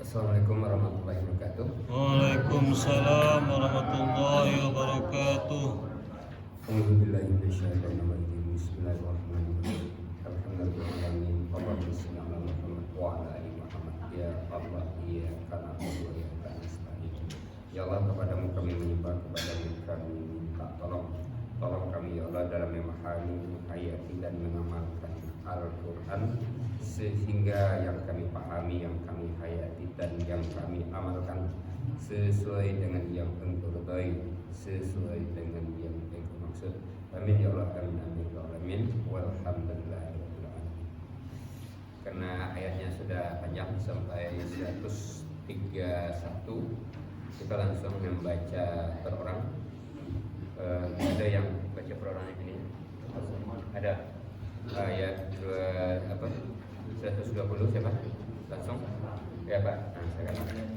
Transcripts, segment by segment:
Assalamualaikum warahmatullahi wabarakatuh. Waalaikumsalam warahmatullahi wabarakatuh. Alhamdulillahi minasyaitonir rajim. Bismillahirrahmanirrahim. Alhamdulillahirabbil alamin. Sallallahu wa ala ali Muhammad. Ya Allah, ya kana wa ya kana nasta'in. Ya Allah, kepadamu kami menyembah, kepadamu kami minta tolong. Tolong kami ya Allah dalam memahami, menghayati dan mengamalkan Al-Quran, sehingga yang kami pahami, yang kami hayati dan yang kami amalkan sesuai dengan yang Engkau ridhai, sesuai dengan yang Engkau maksud. Amin ya Allah, amin amin ya alamin. Walhamdulillahirabbil alamin. Karena ayatnya sudah panjang sampai 131, kita langsung membaca per orang. Ada yang baca per orang ini? Ada. Ayat 120 siapa? Langsung? Ya Pak, nah, saya katakan.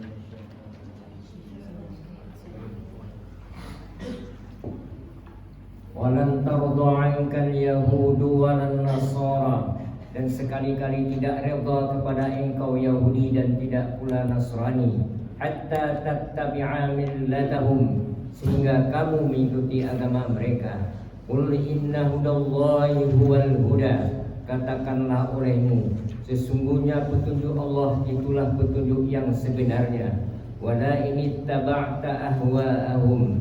Walan tarda 'ankal yahudu walan nasara, dan sekali-kali tidak redha kepada engkau Yahudi dan tidak pula Nasrani, hatta tattabi'a millatahum, sehingga kamu mengikuti agama mereka. Qul inna hudallahi huwal huda, katakanlah olehmu, sesungguhnya petunjuk Allah itulah petunjuk yang sebenarnya. Wala in ittaba'ta ahwa'ahum,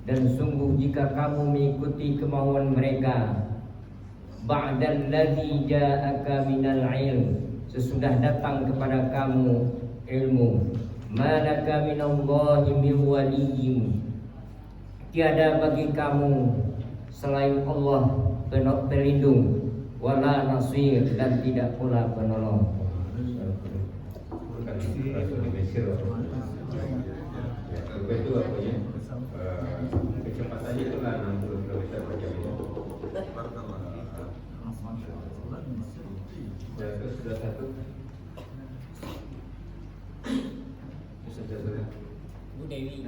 dan sungguh jika kamu mengikuti kemauan mereka, ba'dalladzi ja'aka minal ilm, sesudah datang kepada kamu ilmu, malaka minallahi min waliyyin, tiada bagi kamu selain Allah pelindung, wala nasir, dan tidak pula penolong. Itu apanya? Kecepatannya itu lah 60 km per jam itu. Ya, itu sudah satu. Bu Dewi.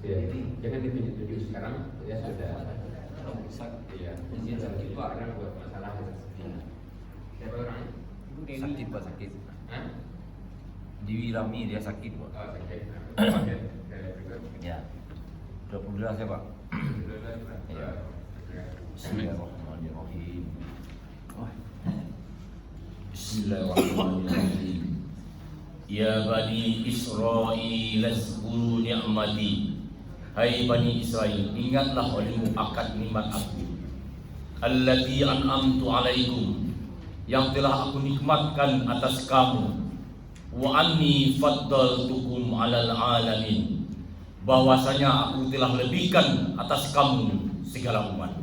Ya, jangan ditunjuk sekarang. Ya sudah. Iya, izin sama itu karena buat masalah. Siapa orangnya? Bu Dewi. Sakit Pak, sakit. Hah? Dewi Rami dia sakit Pak. Oh, sakit. Ya. 22 ya Pak. Ya. Bismillahirrahmanirrahim. Bismillahirrahmanirrahim. Ya Bani Israil, azkuru ni'mati. Hai Bani Israel, ingatlah olehmu akan nikmat aku, allati an'amtu alaikum, yang telah aku nikmatkan atas kamu, wa anni faddaltukum alal alamin, bahwasanya aku telah lebihkan atas kamu segala umat.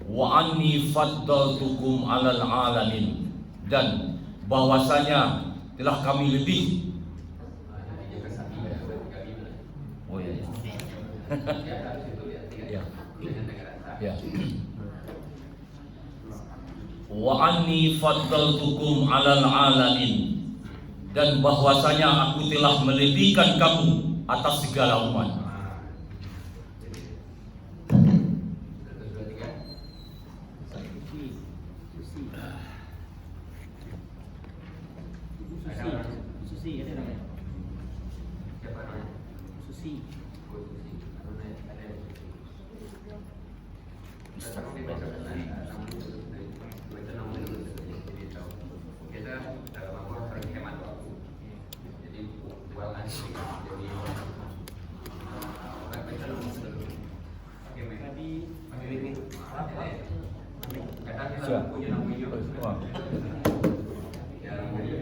Wa anni faddaltukum alal alamin, dan bahwasanya telah kami lebih. Oh ya. Ya. Ya. Wa anni faddaltukum alal alamin, dan bahwasanya aku telah melebihkan kamu atas segala umat. Susi ada namanya. Siapa namanya? Susi.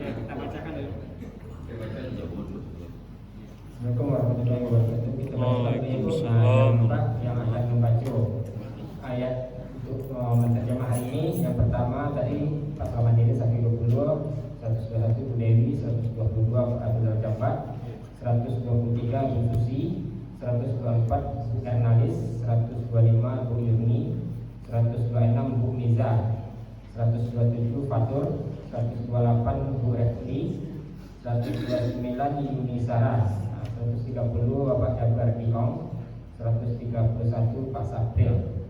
Kita bacakan dulu. Assalamualaikum warahmatullahi wabarakatuh. Kita Waalaikumsalam. yang akan membaca ayat untuk menterjemah hari ini. Yang pertama tadi Pak Ramandiri 120, 121 Bu Dewi, 122 Pak Abdul Jabbar, 123 Bu Susi, 124 Bu Ernalis, 125 Bu Yuni, 126 Bu Miza, 127 Fatur, 128 Bu Retli, 129 Yuni Saras, 130 Bapak Jabar Diong, 131 Pak Sapril.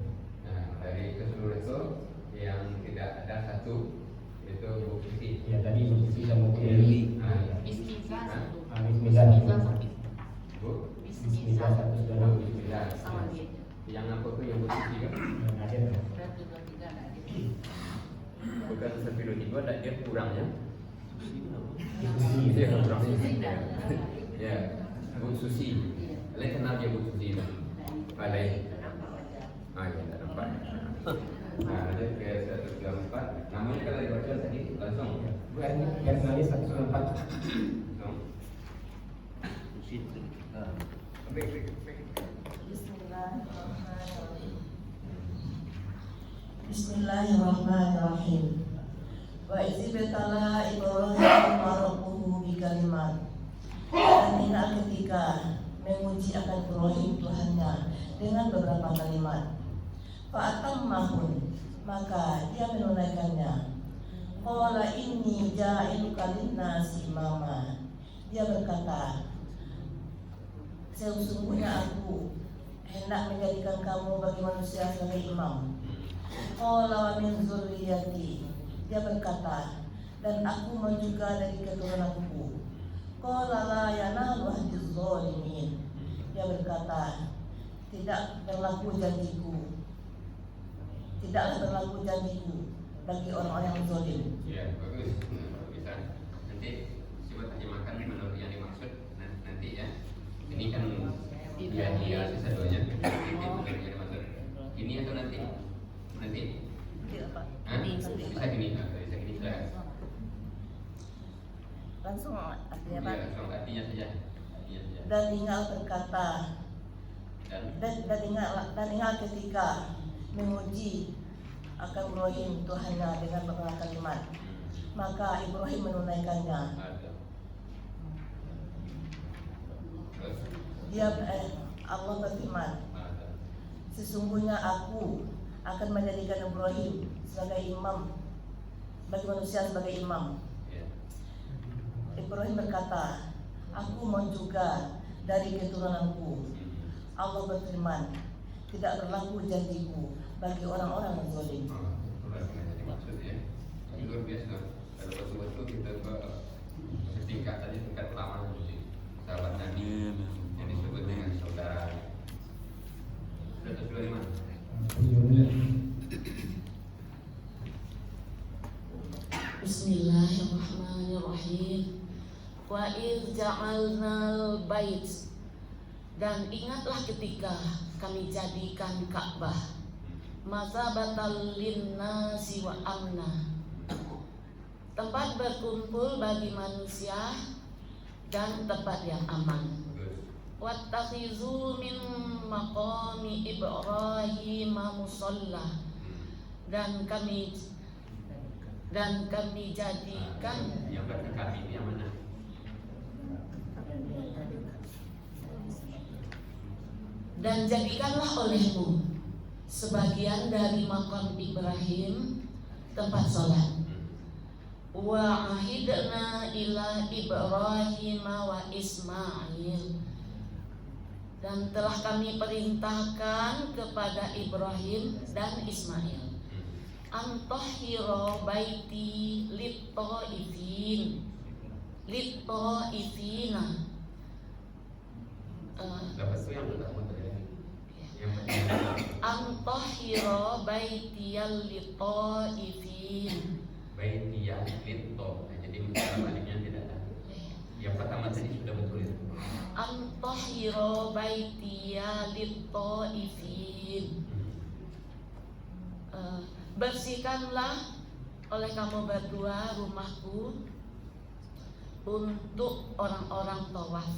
Nah, dari keseluruhan itu Ya, ada satu itu Bu Siti. Ya tadi Bu Siti sama Bu Eli. Bismillah satu. Bismillah satu. Bu, Bismillah satu sudah. Bismillah. Sama dia. Yang apa tuh yang Bu Siti kan? Ada. Berarti dua tiga ada. Bukan 1, 2, 3 ada dia kurangnya. Susi. Dia kurangnya. Susi dan Ya, Bu Susi. Kalian kenal dia Bu Susi itu? Balai. Ah, ya, tak nampak. Nah, dia ke 134. Namanya kalau dibaca tadi langsung. Bu Erni, Ernalis 194. Langsung. Bismillahirrahmanirrahim. Bismillahirrahmanirrahim. Wa izibtala Ibrahim rabbuhu bikalimat. Dan ingat ketika menguji akan Ibrahim Tuhannya dengan beberapa kalimat. Fa'atammahun, maka dia menunaikannya. Qala inni ja'iluka linnasi imama. Dia berkata, sesungguhnya aku hendak menjadikan kamu bagi manusia sebagai imam. Qala wa min zurriyyati. Dia berkata, dan aku mau juga dari keturunanku. Qala la yanalu ahdiz zalimin. Dia berkata, tidak berlaku janjiku. Tidaklah berlaku janjiku bagi orang-orang yang zalim. Ya, bagus. Bisa. Nanti coba terjemahkan menurut yang dimaksud nanti ya. Ini kan dia sisa duanya. Ini menurut yang dimaksud. Ini atau nanti? Nanti? Hah? Bisa gini, bisa gini sudah. Langsung artinya apa? Ya, langsung artinya saja. Dan ingat berkata, dan ingat ketika menguji akan Ibrahim Tuhannya dengan beberapa kalimat, maka Ibrahim menunaikannya. Dia Allah berfirman, sesungguhnya aku akan menjadikan Ibrahim sebagai imam bagi manusia sebagai imam. Ibrahim berkata, aku mau juga dari keturunanku. Allah berfirman, tidak berlaku janjiku bagi orang-orang yang zalim. Maksud ya, luar biasa. Kalau betul-betul kita ke setingkat tadi tingkat pertama sahabat Nabi yang disebut dengan saudara. Sudah di mana? Bismillahirrahmanirrahim. Wa iz ja'alnal bait. Dan ingatlah ketika kami jadikan Ka'bah mazabatal linnasi wa amna, tempat berkumpul bagi manusia dan tempat yang aman. Wattakhizu min maqami Ibrahim musalla, dan kami jadikan. Yang berdekat ini yang mana? Dan jadikanlah olehmu sebagian dari makam Ibrahim tempat sholat. Wa ahidna ila Ibrahim wa Ismail, dan telah kami perintahkan kepada Ibrahim dan Ismail, antahhira baiti lit-ta'ifina. Dapat itu yang pertama tadi. Yang Antahhira baitiyal lit-ta'ifin. Baitiyah lito. Jadi misalnya baliknya tidak ada. Yang pertama tadi sudah betul itu. Antahhira baitiyal lit-ta'ifin. Bersihkanlah oleh kamu berdua rumahku untuk orang-orang tawaf.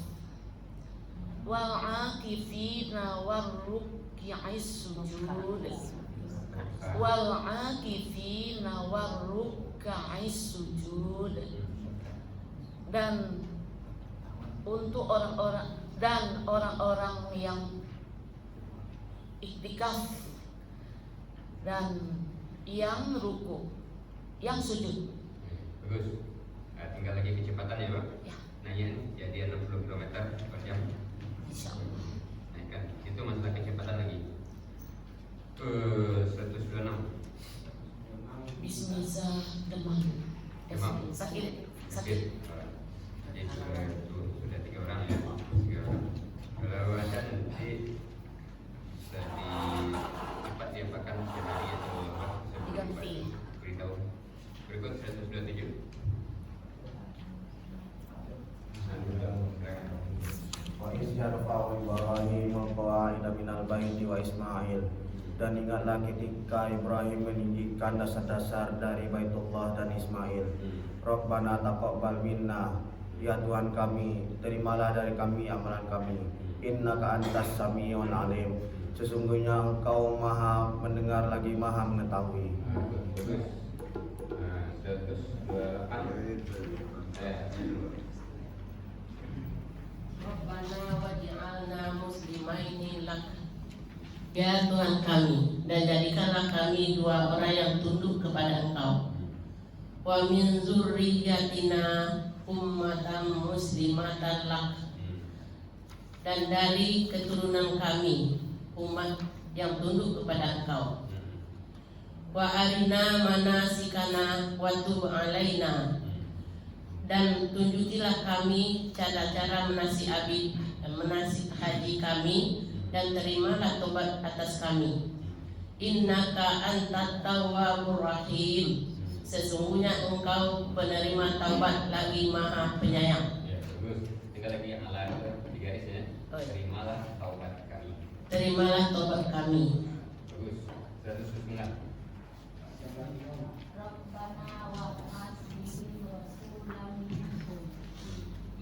Wal akifina warruk'is sujud. Wal akifina warruk'is sujud. Dan untuk orang-orang yang iktikaf dan yang ruku, yang sujud. Bagus. Tinggal lagi kecepatan ya, Pak. Ya, Nanya jadi 60 km per jam. insyaallah. Nah, kan itu masalah kecepatan lagi. 126. Sakit. Jadi sudah 3 orang ya. 3 orang. Kalau ada nanti dapat diapakan sehari atau apa? Diganti. Beritahu. Berikut 127. Wa iz yarfa'u Ibrahim al-qawa'ida minal baiti wa Ismail. Dan ingatlah ketika Ibrahim meninggikan dasar-dasar dari Baitullah dan Ismail. Rabbana taqabbal minna, ya Tuhan kami, terimalah dari kami amalan kami. Innaka antas sami'un alim, sesungguhnya Engkau Maha mendengar lagi Maha mengetahui. Bagus. 128. Rabbana waj'alna muslimaini lak. Ya Tuhan kami, dan jadikanlah kami 2 orang yang tunduk kepada Engkau. Wa min zurriyyatina ummatan muslimatan lak. Dan dari keturunan kami umat yang tunduk kepada Engkau. Wa arina manasikana wa tub alaina. Dan tunjukilah kami cara-cara menasik haji kami, dan terimalah tobat atas kami. Innaka antat tawwabur rahim, sesungguhnya Engkau penerima taubat lagi Maha Penyayang. Ya, bagus. Tinggal lagi yang ala 3 garis ya. Terimalah taubat kami. Terimalah taubat kami. Bagus. 109.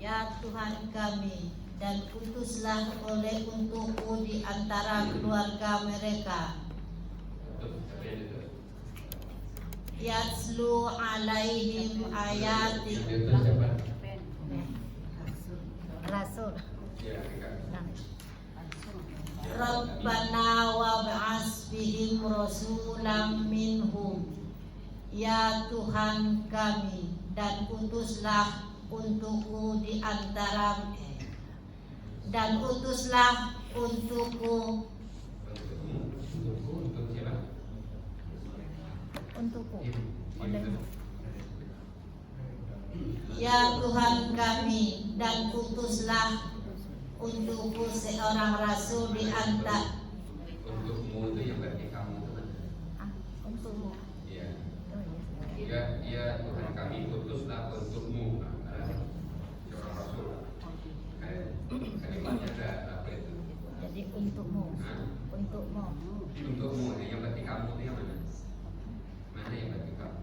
Ya Tuhan kami, dan utuslah oleh untukku di antara keluarga mereka. Yatslu alaihim ayatik. Rasul. Rabbana wab'as bihim rasulam minhum. Ya Tuhan kami, dan utuslah untukku di antara untukku ya Tuhan kami, dan utuslah untukku seorang rasul di antara. Untukmu itu yang berarti kamu teman. Untukmu. Iya. Ya Tuhan kami, utuslah untukmu. Seorang rasul. Kalimatnya ada apa itu? Jadi untukmu. Untukmu, yang berarti kamu itu yang mana? Mana yang berarti kamu?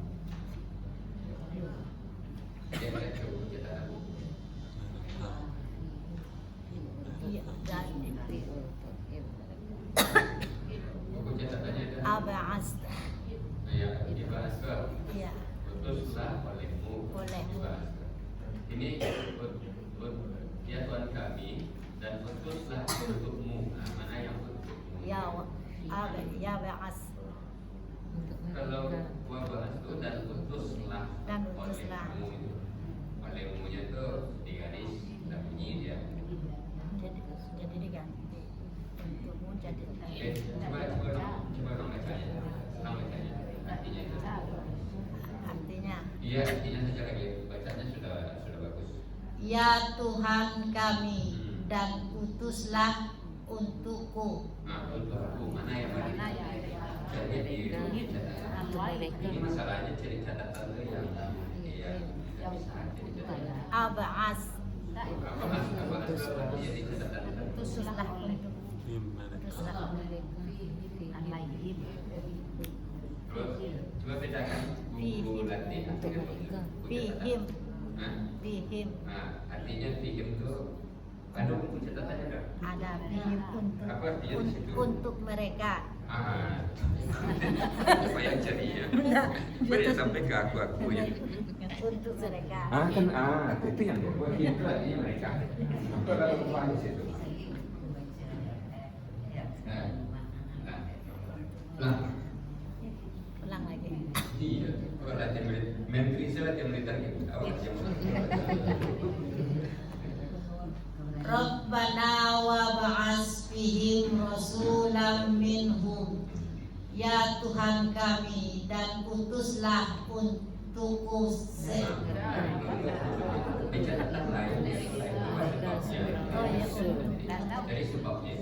Dia baca buku catatan. Buku catatannya ada. Ab'as. Ya, dibahas ke. Iya. Utuslah olehmu. Boleh. Dibahas ke. Ini ya Tuhan kami, dan utuslah untukmu. Nah, mana yang untukmu? Ya ba'as. Kalau wabahas itu dan utuslah. Olehmu itu. Olehmunya itu digaris dan bunyi dia. Jadi diganti. Untukmu jadi. Coba dong bacanya. Artinya itu. Artinya. Iya, artinya saja lagi. Bacanya sudah bagus. Ya Tuhan kami, dan utuslah untukku. Nah, untukku mana yang mana? Jadi ini masalahnya ciri catatan itu yang tidak bisa jadi catatan. Ab'as. Apa jadi catatan? Utuslah untukku. Coba bedakan buku Latin dengan Fihim. Fihim. Nah, artinya fihim itu ada buku catatannya enggak? Ada fihim Apa artinya di situ? untuk mereka. Apa yang ceria? Boleh sampai ke aku ya. Untuk mereka. Itu yang itu artinya mereka. Apa kalau kembali di situ? Ulang lagi. Iya, kalau latihan menteri saya latihan militer gitu. Awal jam. Rabbana wab'as fihim rasulam minhum. Ya Tuhan kami, dan utuslah tuku se Jadi sebabnya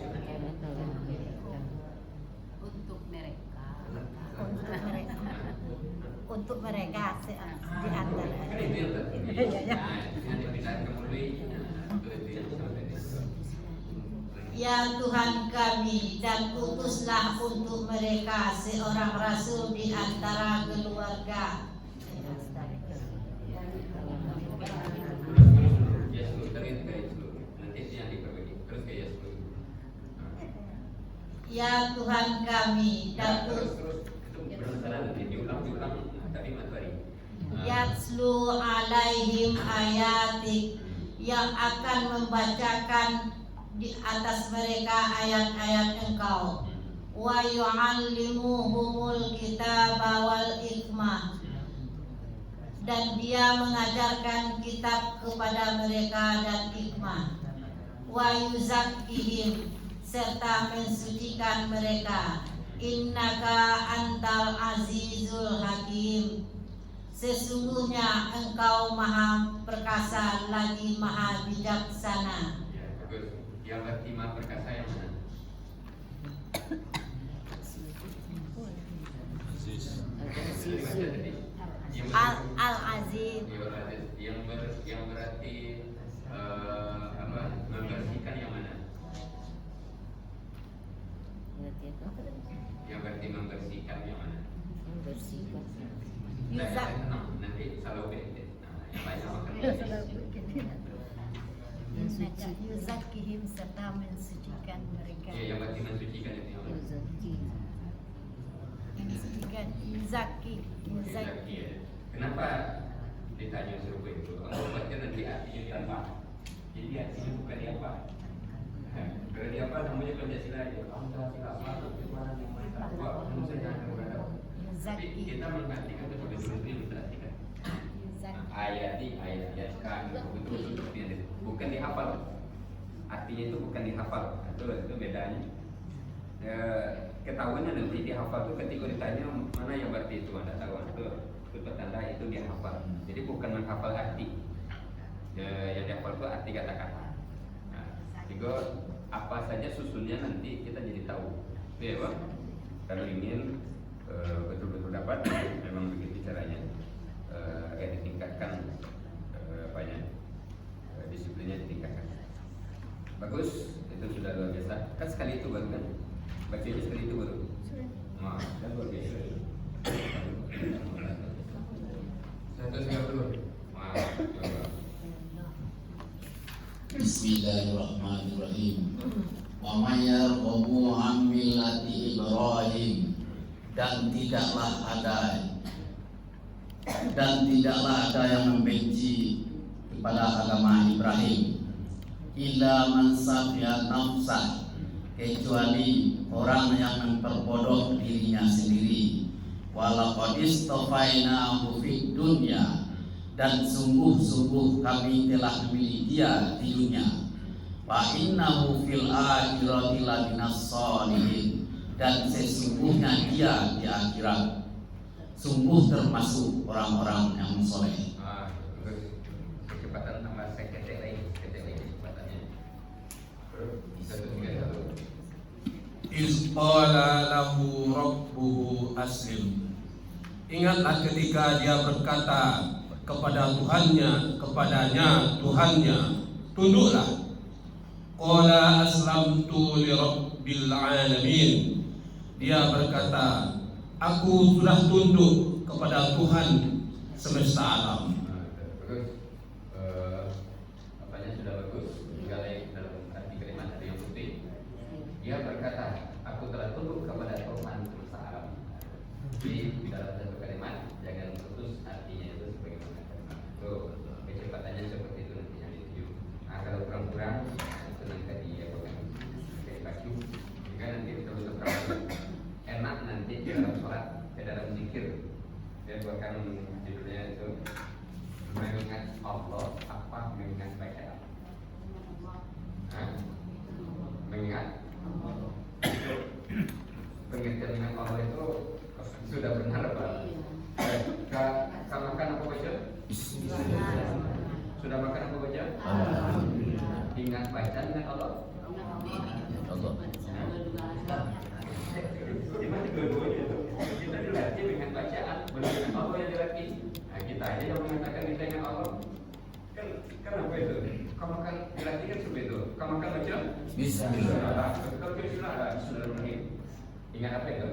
untuk mereka di antara Ya Tuhan kami, dan utuslah untuk mereka seorang rasul di antara keluarga. Ya Tuhan kami, dan Yatslu alaihim ayatik, yang akan membacakan di atas mereka ayat-ayat Engkau. Wa yu'allimuhumul kitaba wal hikmah, dan dia mengajarkan kitab kepada mereka dan hikmah. Wa yuzakkihim, serta mensucikan mereka. Innaka antal azizul hakim, sesungguhnya Engkau maha perkasa lagi maha bijaksana. bagus. Yang berarti maha perkasa yang mana? Al-Aziz. Yang berarti membersihkan yang mana? Yang berarti membersihkan yang mana? Nanti selalu beda. Yang banyak makan. Yuzakihim, serta mensucikan mereka. Ya, yang berarti mensucikan itu yang mana? Mensucikan, yuzaki. Ya. Kenapa ditanya serupa itu? Allah baca nanti artinya di apa? Jadi artinya bukan di apa. Kalau di apa namanya Pancasila aja. Pancasila apa? Kekuatan yang maha kuat. Manusia jangan beradab. Tapi kita mengartikan itu betul-betul diartikan. Ayat kan betul-betul seperti itu. Bukan dihafal. Artinya itu bukan dihafal. Itu bedanya. Ketahuannya nanti dihafal itu ketika ditanya mana yang berarti itu Anda tahu itu pertanda itu dia hafal. Jadi bukan menghafal arti. Yang dihafal itu arti kata-kata. Nah, juga apa saja susunnya nanti kita jadi tahu. Itu ya Bang. Kalau ingin betul-betul dapat memang begitu caranya. Ditingkatkan disiplinnya ditingkatkan. Bagus, itu sudah luar biasa. Kan sekali itu baru kan? Bacanya sekali itu baru. Nah, kan luar biasa. 130. Wah, coba. Bismillahirrahmanirrahim. Wa may yarghabu an millati Ibrahim, dan tidaklah ada yang membenci kepada agama Ibrahim, illa man safiya nafsah, kecuali orang yang memperbodoh dirinya sendiri. Walaqad istafainahu fid dunya, dan sungguh-sungguh kami telah memilih dia di dunia. Wa innahu fil akhirati laminas sholihin, dan sesungguhnya dia di akhirat sungguh termasuk orang-orang yang soleh. Kecepatan tambah kecepatan lagi kecepatannya. Iz qala lahu rabbuhu aslim. Ingatlah ketika dia berkata kepadanya Tuhannya, tunduklah. Qala aslamtu li rabbil alamin. Dia berkata, aku sudah tunduk kepada Tuhan semesta alam. Bagus. Apanya sudah bagus. Tinggal dalam arti kalimat ada yang penting. Dia berkata, aku telah tunduk kepada Tuhan semesta alam. Jadi dalam satu kalimat jangan putus artinya itu sebagaimana kalimat. Itu kecepatannya seperti itu nanti yang dituju. Nah, kalau kurang-kurang itu nanti diapakan dipacu. Jika nanti betul-betul enak nanti di dalam sholat, di dalam zikir. Dia buatkan judulnya itu mengingat Allah apa mengingat baca. Mengingat pengertian dengan Allah itu sudah benar Pak. Kalau kan bacaan ingat Allah. Allah. Di mana dua-duanya itu? Kita dilatih dengan bacaan, belum dengan Allah yang dilatih. Nah, kita aja yang mengatakan kita ingat Allah. Kan apa itu? Kamu kan dilatih kan seperti itu. Kamu kan baca Bismillah. Kalau Bismillah ada Bismillahirrahmanirrahim. Ingat apa itu?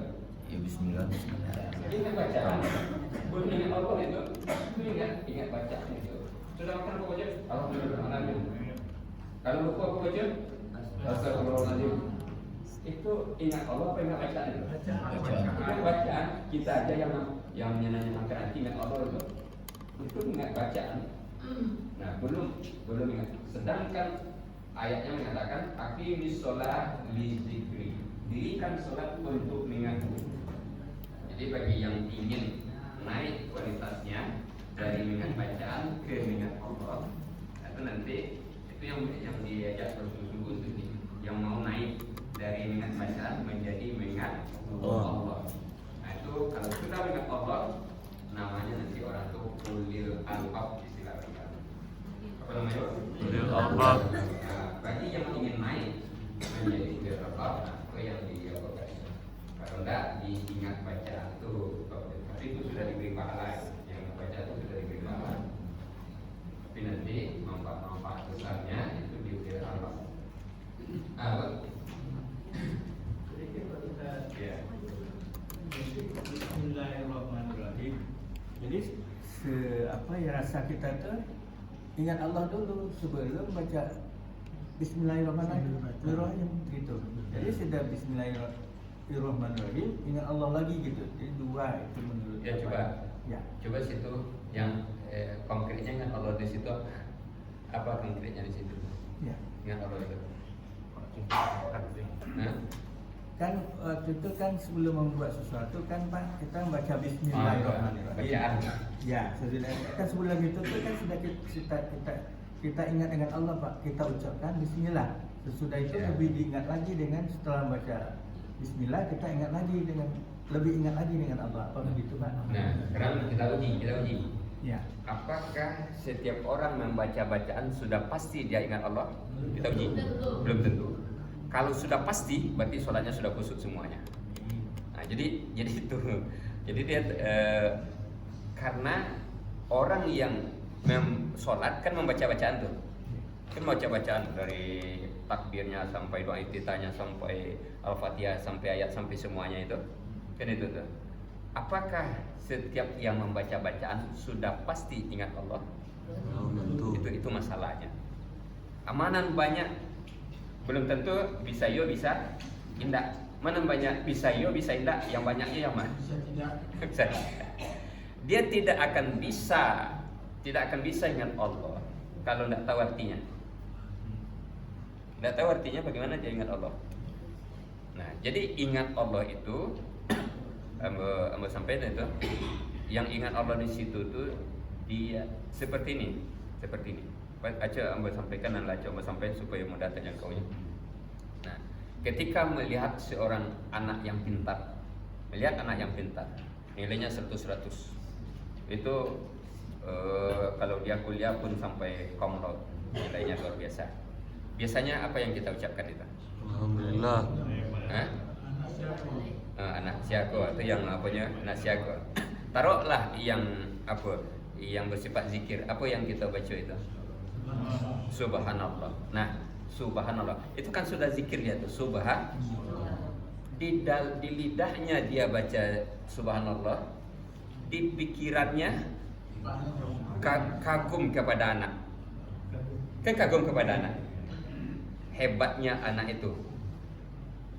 Ya Bismillah. Ingat bacaan. Belum ingat Allah itu. Ingat bacaan itu. Sudah makan apa baca? Alhamdulillah. Kalau lupa apa baca? Astagfirullahaladzim. Itu ingat Allah apa ingat bacaan itu? Ingat bacaan. Kita aja yang menyenangkan hati ingat Allah itu ingat bacaan. Nah, belum ingat. Sedangkan ayatnya mengatakan aqimis shalah li dzikri. Dirikan salat untuk mengingatku. Jadi bagi yang ingin naik kualitasnya dari mengingat bacaan ke mengingat Allah, itu nanti itu yang diajak bersungguh-sungguh untuk yang mau naik dari mengingat bacaan menjadi mengingat Allah. Nah, itu kalau sudah mengingat Allah, namanya nanti orang itu ulil albab istilah kita. Apa namanya? Ulil albab. Nah, bagi yang ingin naik menjadi ulil albab, yang dilakukan. Kalau tidak diingat bacaan itu, tapi itu sudah diberi pahala. Yang baca itu sudah diberi pahala. Tapi nanti manfaat besarnya itu diberi Allah. Bismillahirrahmanirrahim. Jadi apa ya rasa kita tuh ingat Allah dulu sebelum baca Bismillahirrahmanirrahim gitu. Jadi sudah Bismillahirrahmanirrahim, ingat Allah lagi gitu. Jadi dua itu menurut. Ya coba. Ya. Coba situ yang konkretnya ingat Allah di situ apa konkretnya di situ? Ya. Ingat Allah itu. Kan waktu itu kan sebelum membuat sesuatu kan Pak kita membaca Bismillahirrahmanirrahim. Bacaan. Ya, sesudah kan sebelum itu tuh kan sudah kita ingat dengan Allah Pak, kita ucapkan Bismillah. Sesudah itu lebih diingat lagi dengan setelah baca Bismillah kita ingat lagi dengan lebih ingat lagi dengan Allah. Apa begitu Pak? Nah, sekarang kita uji. Ya. Apakah setiap orang membaca bacaan sudah pasti dia ingat Allah? Kita uji. Belum tentu. Kalau sudah pasti, berarti sholatnya sudah khusyuk semuanya. Nah, jadi itu. Jadi dia karena orang yang sholat kan membaca bacaan tuh. Kan membaca bacaan dari takbirnya sampai doa iftitahnya sampai Al-Fatihah sampai ayat sampai semuanya itu. Kan itu tuh. Apakah setiap yang membaca bacaan sudah pasti ingat Allah? Itu masalahnya. Amanan banyak belum tentu bisa yo bisa indah. Mana banyak bisa yo bisa indah, yang banyaknya yang mana? Bisa tidak. Dia tidak akan bisa ingat Allah kalau tidak tahu artinya. Tidak tahu artinya bagaimana dia ingat Allah. Nah, jadi ingat Allah itu ambil sampai itu yang ingat Allah di situ tuh dia seperti ini. Aja ambil sampaikan dan laca ambil sampai supaya mudah terjangkaunya. Nah, ketika melihat seorang anak yang pintar, nilainya 100, itu kalau dia kuliah pun sampai cum laude, nilainya luar biasa. Biasanya apa yang kita ucapkan itu? Alhamdulillah. Anak siago atau yang apanya anak siago. Taruhlah yang bersifat zikir. Apa yang kita baca itu? Subhanallah. Nah, subhanallah itu kan sudah zikir dia tuh. Di lidahnya dia baca subhanallah, di pikirannya kagum kepada anak. Kan kagum kepada anak. Hebatnya anak itu.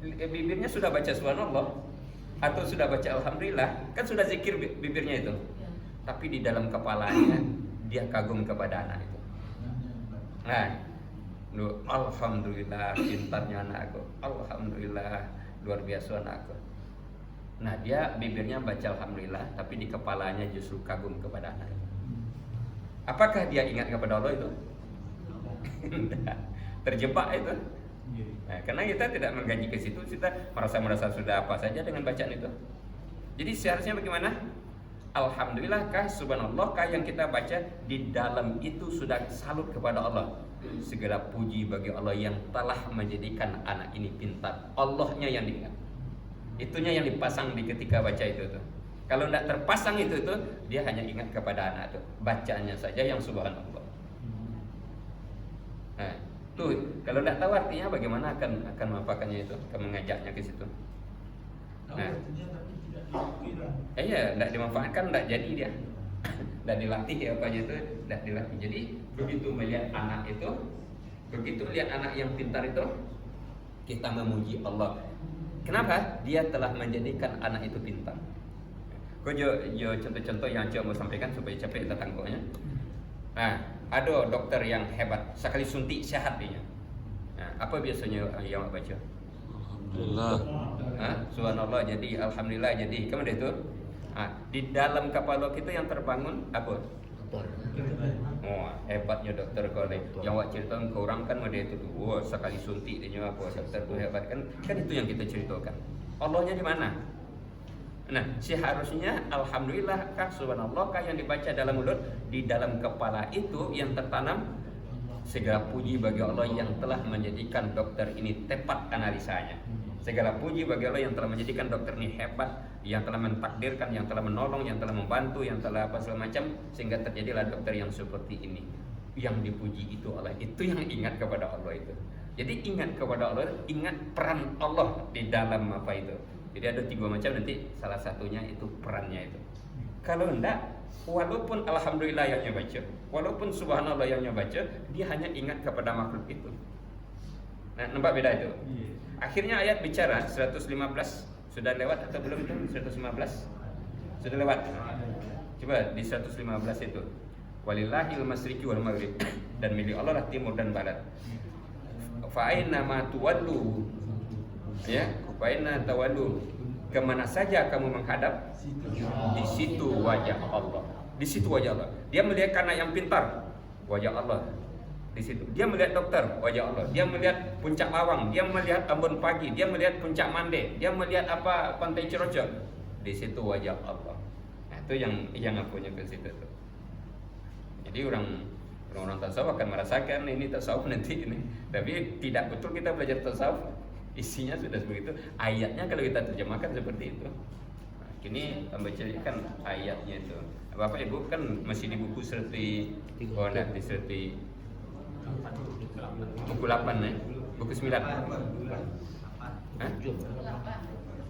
Bibirnya sudah baca subhanallah atau sudah baca alhamdulillah, kan sudah zikir bibirnya itu. Tapi di dalam kepalanya dia kagum kepada anak itu. Nah, alhamdulillah pintarnya anakku. Alhamdulillah luar biasa anakku. Nah, dia bibirnya baca alhamdulillah, tapi di kepalanya justru kagum kepada anak. Apakah dia ingat kepada Allah itu? Terjebak itu. Nah, karena kita tidak menggaji ke situ, kita merasa sudah apa saja dengan bacaan itu. Jadi seharusnya bagaimana? Alhamdulillah kah, subhanallah kah yang kita baca di dalam itu sudah salut kepada Allah. segala puji bagi Allah yang telah menjadikan anak ini pintar. Allahnya yang diingat. Itunya yang dipasang di ketika baca itu tuh. Kalau tidak terpasang itu dia hanya ingat kepada anak itu, bacaannya saja yang subhanallah. Nah, tuh kalau tidak tahu artinya bagaimana akan mempakannya itu, akan mengajaknya ke situ. Nah, iya, tidak dimanfaatkan, tidak jadi dia, tidak dilatih apanya itu, tidak dilatih. Jadi begitu melihat anak itu, begitu melihat anak yang pintar itu, kita memuji Allah. Kenapa? Dia telah menjadikan anak itu pintar. Kau contoh-contoh yang saya mau sampaikan supaya capek datang koknya. Nah, ada dokter yang hebat, sekali suntik sehat dia. Nah, apa biasanya yang baca? Alhamdulillah. Subhanallah, jadi alhamdulillah, jadi kemudian itu di dalam kepala kita yang terbangun apa? Oh, hebatnya dokter kau ni. Yang awak cerita ke orang kan ada itu tuh. Wah, sekali suntik dia apa dokter tu hebat kan? Kan itu yang kita ceritakan. Allahnya di mana? Nah, seharusnya alhamdulillah kah subhanallah kah yang dibaca dalam mulut, di dalam kepala itu yang tertanam segala puji bagi Allah yang telah menjadikan dokter ini tepat analisanya. Segala puji bagi Allah yang telah menjadikan dokter ini hebat, yang telah mentakdirkan, yang telah menolong, yang telah membantu, yang telah apa segala macam sehingga terjadilah dokter yang seperti ini. Yang dipuji itu Allah, itu yang ingat kepada Allah itu. Jadi ingat kepada Allah, ingat peran Allah di dalam apa itu. Jadi ada 3 macam, nanti salah satunya itu perannya itu. Kalau enggak, walaupun alhamdulillah yang baca, walaupun subhanallah yang baca, dia hanya ingat kepada makhluk itu. Nah, nampak beda itu. Akhirnya ayat bicara 115 sudah lewat atau belum itu? 115 sudah lewat. Coba di 115 itu. Walillahil masyriqi wal maghrib, dan milik Allah lah timur dan barat. Fa aina ma tuwallu, ya, fa aina tawallu, kemana saja kamu menghadap, di situ wajah Allah. Di situ wajah Allah. Dia melihat anak yang pintar, wajah Allah di situ. Dia melihat dokter, wajah Allah. Dia melihat puncak Lawang, dia melihat Ambon Pagi, dia melihat puncak Mande, dia melihat apa Pantai Cirocok, di situ wajah Allah. Nah, itu yang punya ke situ tuh. Jadi orang tasawuf akan merasakan ini tasawuf nanti ini. Tapi tidak betul kita belajar tasawuf isinya sudah begitu. Ayatnya kalau kita terjemahkan seperti itu. Nah, kini membacakan ayatnya itu. Bapak Ibu kan masih di buku serti di serti buku 8 ya. Buku 9. Hah?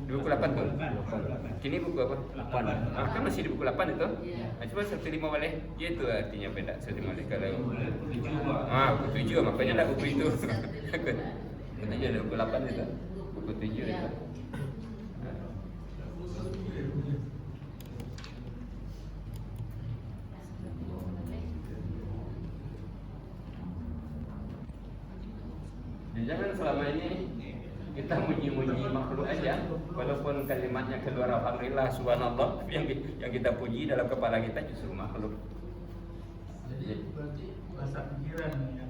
Di buku 8 tuh. Kini buku apa? 8. Kan masih di buku 8 itu. Nah, coba serti 5 boleh. Ya itu artinya beda serti 5 kalau buku 7 makanya ada buku itu. Katanya ada buku 8 itu. Buku 7 itu. Jangan selama ini kita muji-muji makhluk aja, walaupun kalimatnya keluar alhamdulillah subhanallah, yang kita puji dalam kepala kita justru makhluk. Jadi berarti bahasa pikiran ya.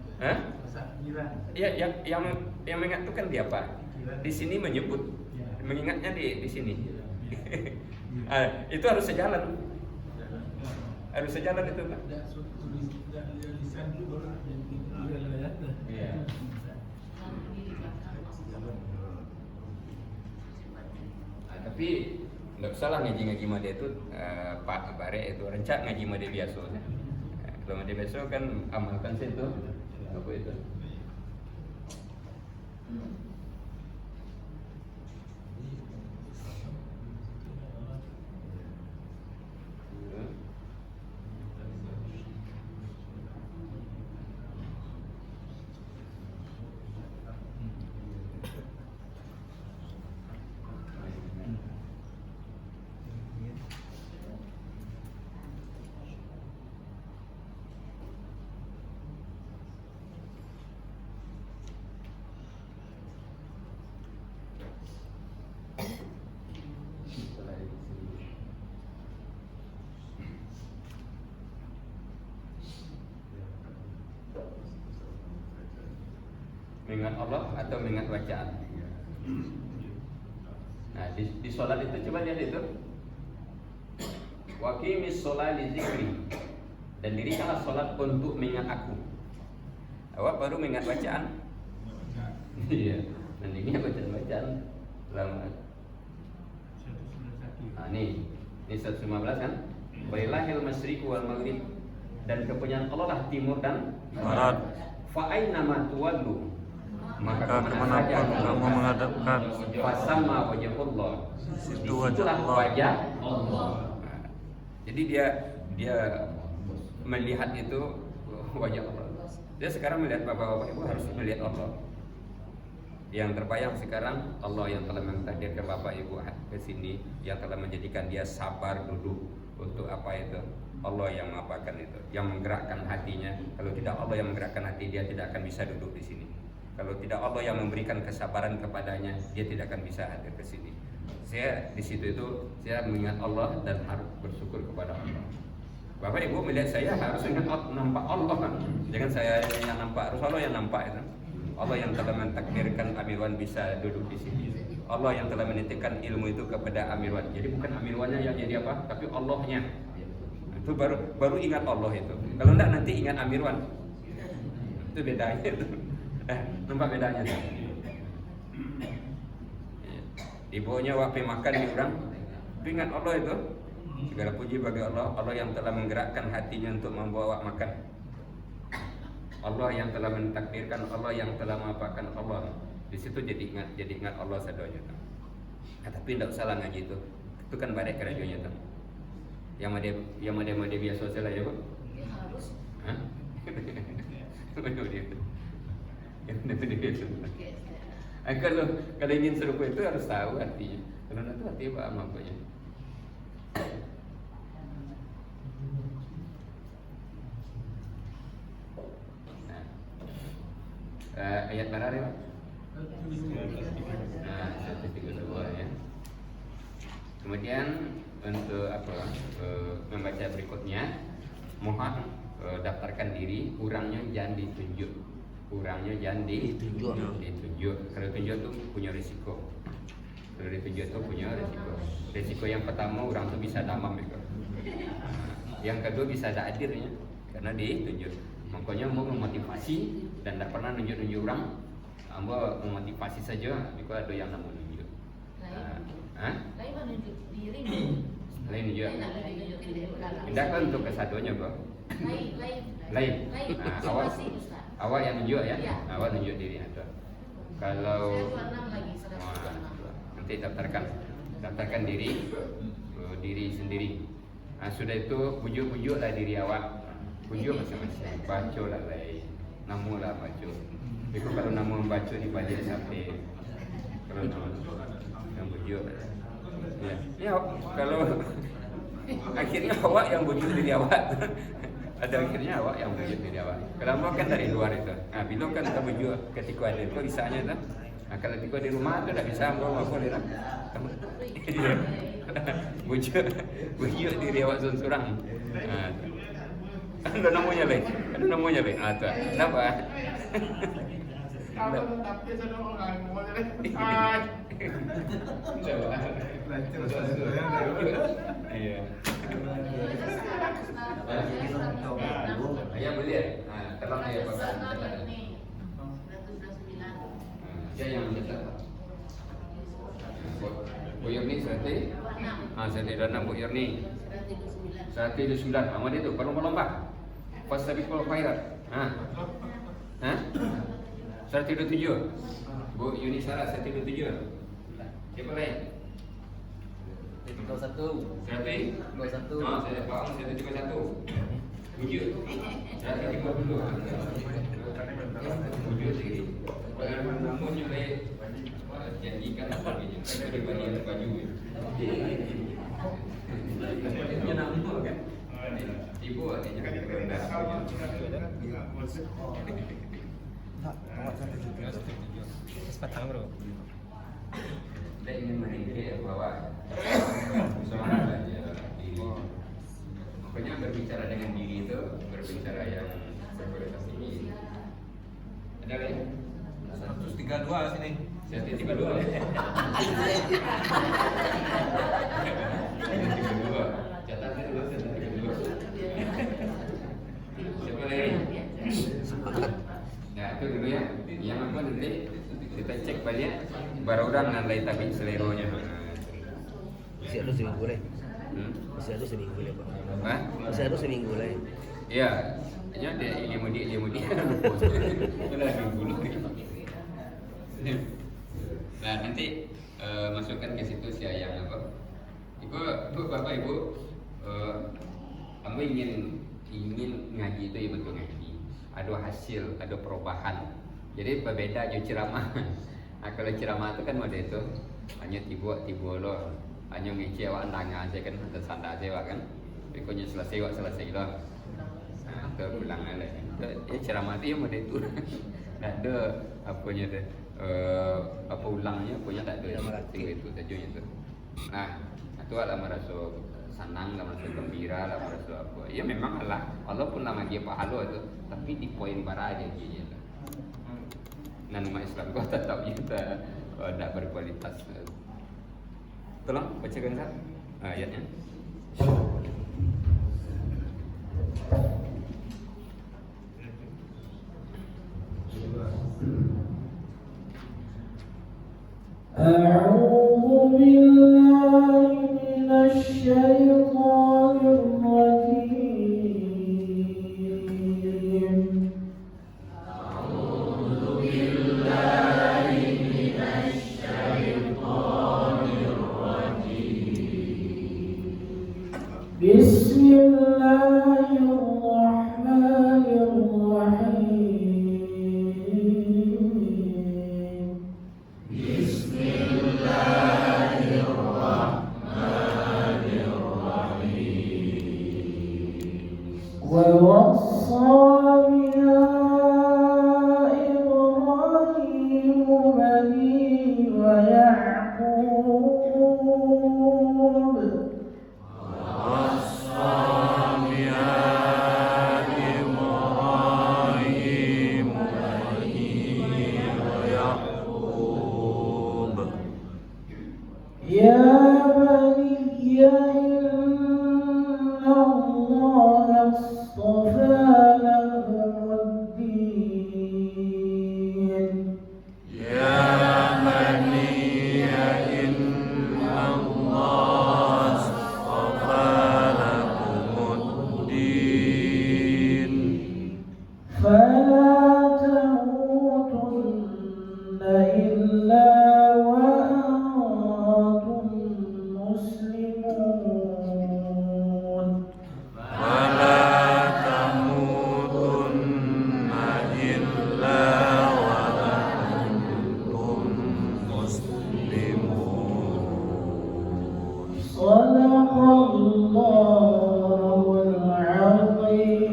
Bahasa pikiran. Iya, yang mengingat itu kan dia apa? Di sini menyebut, mengingatnya di sini. Itu harus sejalan. Harus sejalan itu kan. Iya. Tapi nggak salah ngaji made itu Pak Bare itu rencak ngaji made biasa. Kalau made biasa kan amalkan situ apa itu. Mengingat Allah atau mengingat bacaan. Nah, di sholat itu coba lihat itu. Waqimis sholat li zikri, dan dirikanlah sholat untuk mengingat aku. Awak baru mengingat bacaan. Iya, nanti ini bacaan lama. Nah, ini 115 kan? Walillahil masyriqu wal maghrib, dan kepunyaan Allah lah timur dan barat. Fa aina ma tuwallu, maka Kemana pun kamu menghadapkan, fasamma wajhullah, situ wajah Allah. wajah Allah. Nah, jadi dia melihat itu wajah Allah. Dia sekarang melihat bapak-bapak ibu harus melihat Allah. Yang terbayang sekarang Allah yang telah mentakdirkan bapak ibu ke sini, yang telah menjadikan dia sabar duduk untuk apa itu. Allah yang mengapakan itu, yang menggerakkan hatinya. Kalau tidak Allah yang menggerakkan hati, dia tidak akan bisa duduk di sini. Kalau tidak Allah yang memberikan kesabaran kepadanya, dia tidak akan bisa hadir ke sini. Saya di situ itu saya mengingat Allah dan harus bersyukur kepada Allah. Bapak Ibu melihat saya harus ingat nampak Allah. Jangan saya yang nampak, harus Allah yang nampak itu. Allah yang telah mentakdirkan Amirwan bisa duduk di sini. Allah yang telah menitipkan ilmu itu kepada Amirwan. Jadi bukan Amirwannya yang jadi apa, tapi Allahnya. Itu baru ingat Allah itu. Kalau enggak nanti ingat Amirwan. Itu bedanya itu. Nampak bedanya tuh. Ibunya waktu makan di orang, ingat Allah itu. Segala puji bagi Allah, Allah yang telah menggerakkan hatinya untuk membawa makan. Allah yang telah mentakdirkan, Allah yang telah mengapakan Allah. Di situ jadi ingat Allah sadonya tuh. Nah, tapi tidak salah ngaji itu. Itu kan badai kerajonya tuh. Yang made biasa saja ya, Bu. Ya harus. Hah? Kalau ingin serupa itu harus tahu artinya. Kalau tidak tahu artinya paham apanya. Ayat mana ya? Nah, 132 ya. Kemudian untuk membaca berikutnya, mohon daftarkan diri. Kurangnya jangan ditunjuk. Ditunjuk. Kalau tunjuk itu punya risiko. Kalau ditunjuk itu punya risiko. Risiko yang pertama orang itu bisa damam gitu. Yang kedua bisa ada hadirnya karena ditunjuk. Makanya mau memotivasi dan tidak pernah nunjuk orang, ambo memotivasi saja. Jika ada yang namun nunjuk. Lain menunjuk diri. Lain nunjuk. Tidak kan untuk kesaduannya kok. Lain. Awak yang nunjuk ya. Awak nunjuk diri ada. Kalau nanti daftarkan diri sendiri. Sudah itu pujuk-pujuklah diri awak. Pujuk masing-masing, baca lah lain, namu lah baca. Itu kalau namu membaca di balik sampai kalau namu yang pujuk, ya kalau akhirnya awak yang pujuk diri awak, ada akhirnya awak yang pujuk diri awak. Kalau kan dari luar itu, nah bila kan kita pujuk ketika ada itu bisanya itu, nah kalau ketika di rumah itu tidak bisa mau boleh lah. Pujuk diri awak seorang. Ada namanya lagi. Tuh. Kenapa? Kalau tapi saya orang mau jadi. Iya. Ayah beli ya? Tolong ayah bapak. Saya yang mencetak. Bu Yurni serti? Serti dana Bu Yurni. 109. Amat itu berlomba-lomba. Fastabiqul khairat. 107. Bu Yuni Sarah 107. Siapa lain? 31. Serti? 21. Saya faham 131. 7. 132. 7 sini. Namun juga janjikan sebagainya. Saya bagi baju. Ini nama kan? Ibu artinya rendah. Saya ingin meninggi bahwa semangat belajar diri. Pokoknya berbicara dengan diri itu berbicara yang berkualitas tinggi. Ada lagi? 132 sini. 132 ya. 132. Catatnya dulu 132. Siapa lagi? Balik baru udah ngalai tapi seleronya. Masih ada seminggu lagi. Masih ada seminggu lagi Pak. Hah? Masih ada seminggu lagi. Iya, hanya dia mudi lagi dulu. Nah nanti masukkan ke situ si ayam apa? Ibu bapak ibu, kamu ingin ngaji itu ya betul ngaji. Ada hasil, ada perubahan. Jadi berbeda aja ceramah. Nah kalau ceramah itu kan ada itu hanya tiba loh, hanya ngece awak nanya aja kan, ada sanda aja awak kan. Pokoknya selesai loh. Nah itu pulang lagi. Ya ceramah itu yang ada itu. Tak ada apanya deh. Apa ulangnya punya tak ada tinggal itu saja itu. Nah itu adalah merasa senang, merasa gembira, merasa apa. Ya memang Allah pun nama dia pahala itu, tapi di poin bara aja dia. Dan umat Islam kau tetap kita tidak berkualitas. Tolong bacakan sah ayatnya. أعوذ بالله من الشيطان الرجيم أعوذ بالله من الشيطان الرجيم بسم الله الرحمن الرحيم ووصى بها إبراهيم بنيه ويعقوب يا بني إن الله اصطفى لكم الدين فلا تموتن إلا وأنتم مسلمون صدق الله العظيم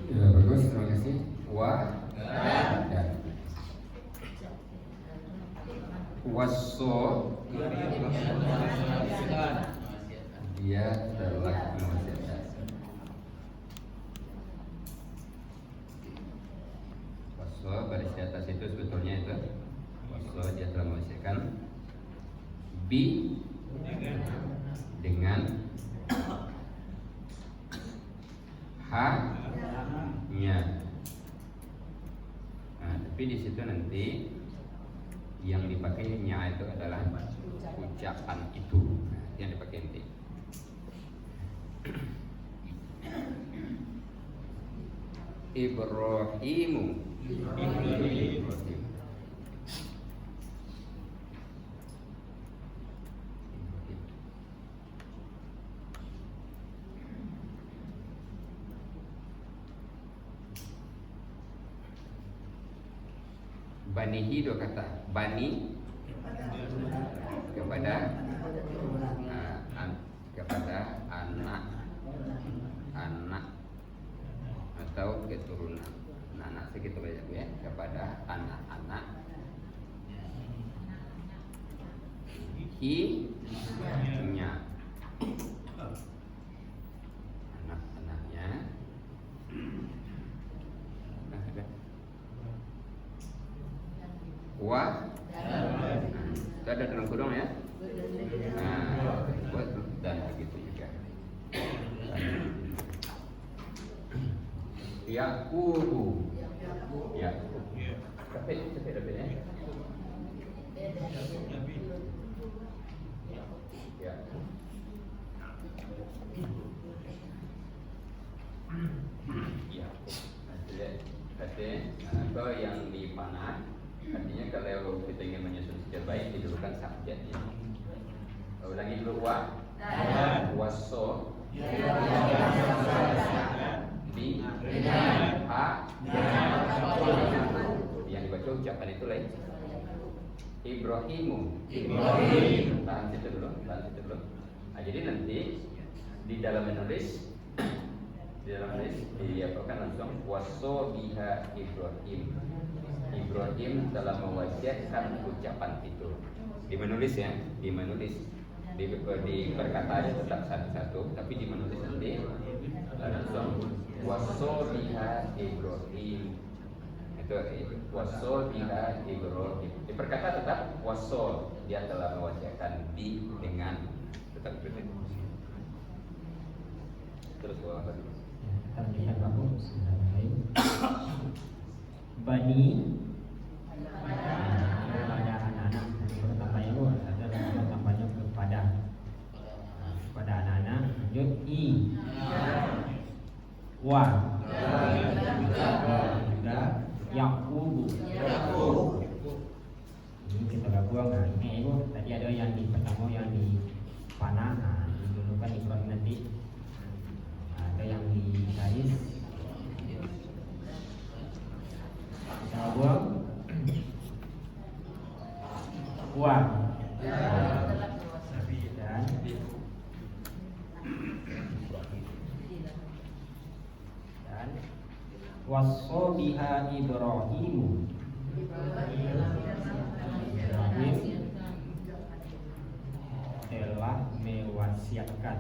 Ya bagus, terima kasih. Dan waso dia telah mewasiatkan. Waso baris di atas itu sebetulnya itu waso dia telah mewasiatkan dengan nya. Nah, tapi di situ nanti yang dipakainya itu adalah ucapan itu. Nah, yang dipakai nanti. Ibrahimu. Banihi dua kata. Bani kepada anak atau keturunan. Anak segitu banyak ya, kepada anak-anak. Nya anak-anaknya. Itu ada dalam kurung ya. Dan begitu juga. Yaqubu. Yaqub. Cepet ya. Yaqub. Atau yang di panah, artinya kalau kita ingin menyusun secara baik didulukan subjeknya. Ulangi dulu waso bi yang dibaca ucapan itu lain. Ibrahimu. Tahan situ dulu. Nah, jadi nanti di dalam menulis diapakan langsung waso biha Ibrahim telah mewasiatkan ucapan itu. Di menulis di perkataannya tetap satu-satu, tapi di menulis nanti langsung waso biha Ibrahim. Itu waso biha Ibrahim. Di perkata tetap waso, dia telah mewasiatkan dengan tetap begitu. Terus apa? Kita lihat bagus. Bani kepada anak-anak. Pertama itu adalah tampaknya kepada anak-anak. Lanjut i wa juga Yaqubu. Ini kita gabung. Nah, ini itu tadi ada yang di pertama yang di panah. Nah, dulu kan Ibrahim nanti. Ada yang di garis. Kita buang dan wasso biha Ibrahim telah mewasiatkan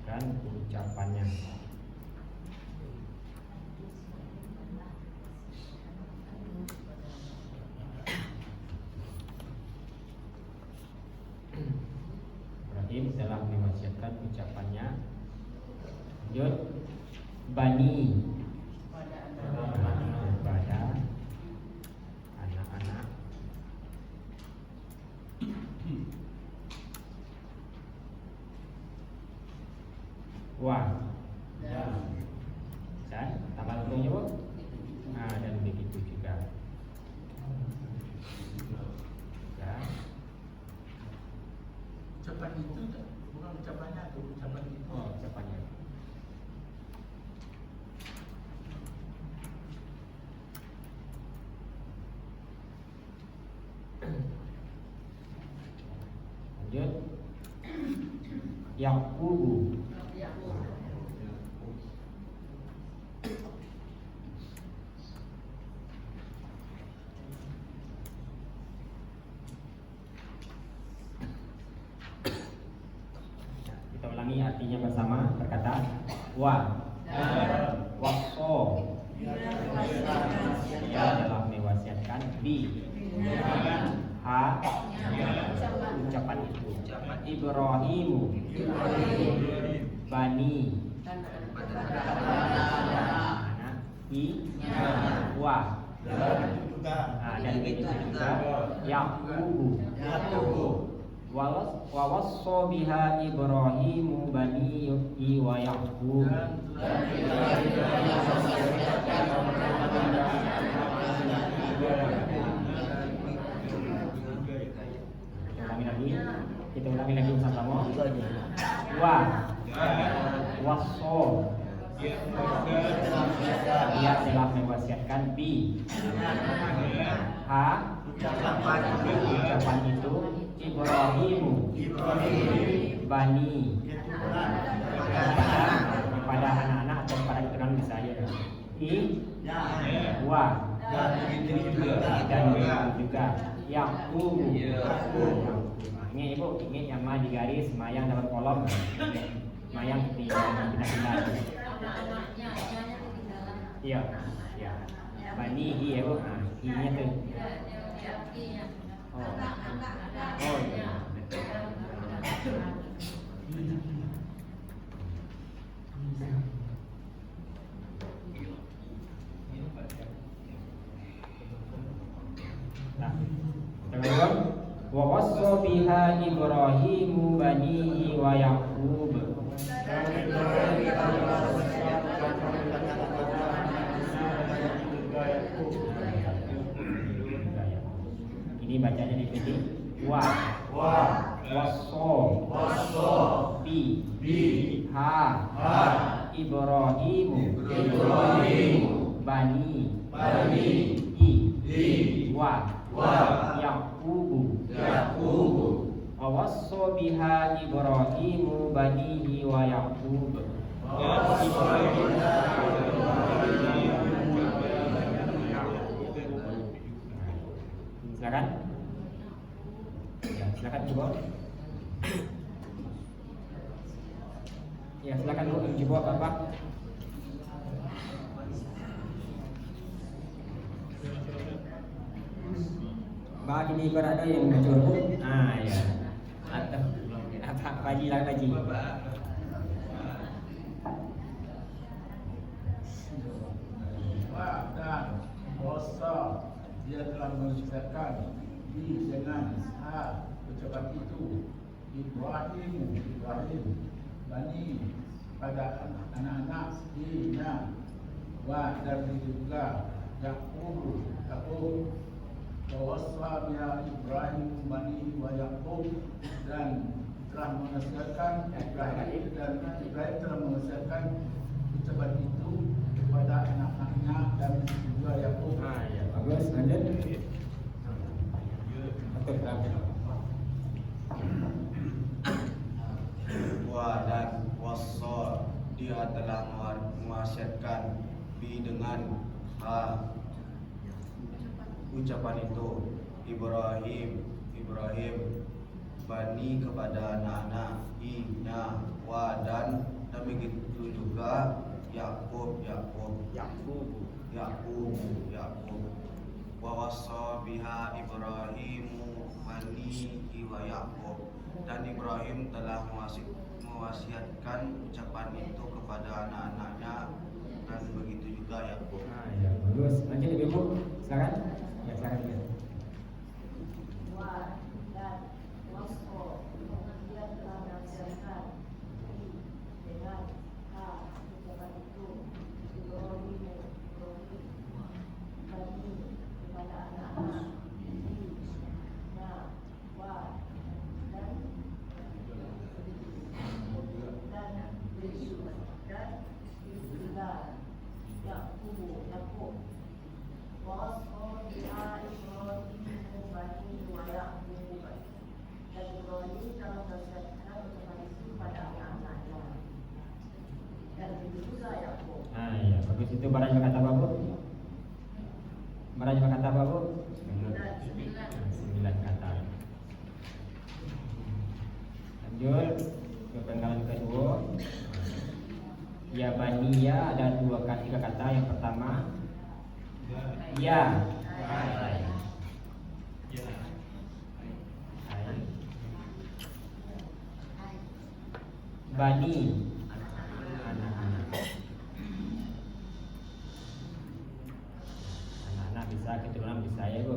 dan ucapannya. Ibrahim telah mewasiatkan ucapannya. Lanjut bani kepada anak-anak. Wah dan tambah untungnya bu. Nah, dan begitu juga ya. Ucapan itu bukan ucapannya atau ucapan itu? Oh, ucapannya. Lanjut Yaqubu. Kita ulangi artinya bersama. Berkata waso dia telah mewasiatkan ucapan itu Ibrahimu bani dan begitu juga Yaqubu wa wasso biha Ibrahimu bani wa Yaqub. Kita ulangi lagi bersama. Wasso dia telah mewasiatkan ucapan itu Ibrahimu bani kepada anak-anak atau kepada keturunan bisa aja dan juga Yaqubu. Ini ibu ingin yang ma di garis, mayang dalam kolom, mayang di pindah-pindah. Iya, ya. Bani hi ibu, hi-nya tuh. Oh, iya. biha Ibrahimu banihi wa Yaqub. Ini bacanya dipilih waso biha Ibrahimu bani wa Yaqubu. Waso biha Ibrahimu banihi wa Yaqub. Silakan. Ya, silakan coba. Ya, silakan Bu, coba Bapak. Mbak ini berada yang ngejur Bu. Ah ya. Atau apa Haji lah Haji. Dan dosa dia telah mengucapkan di dengan ucapan itu Ibrahim bani pada anak-anak Ina wa dan juga Yaqub Wawasa biha Ibrahim bani wa Yaqub, dan telah mengesahkan Ibrahim telah mengesahkan ucapan itu kepada anak-anaknya dan juga Yaqub. Ya, bagus, lanjut. Dan wasa dia telah mewasiatkan dengan ucapan itu Ibrahim bani kepada anak-anak Ina wa dan begitu juga Yaqub wa wasa biha Ibrahimu banihi wa Yaqub, dan Ibrahim telah mewasiatkan ucapan itu kepada anak-anaknya dan begitu juga Yaqub. Ya, bagus. Lanjut Ibu, silakan. Ya, silakan dia. Dan wasko dia telah menasihatkan dengan ucapan itu Ibrahim bani kepada anak-anak Ya, bagus. Itu barang kata apa Bu? Barang kata apa Bu? 9 kata. Lanjut ke penggalan kedua. Ya baniya ada 3 kata. Yang pertama ya. Bani anak-anak bisa, keturunan bisa ya Bu.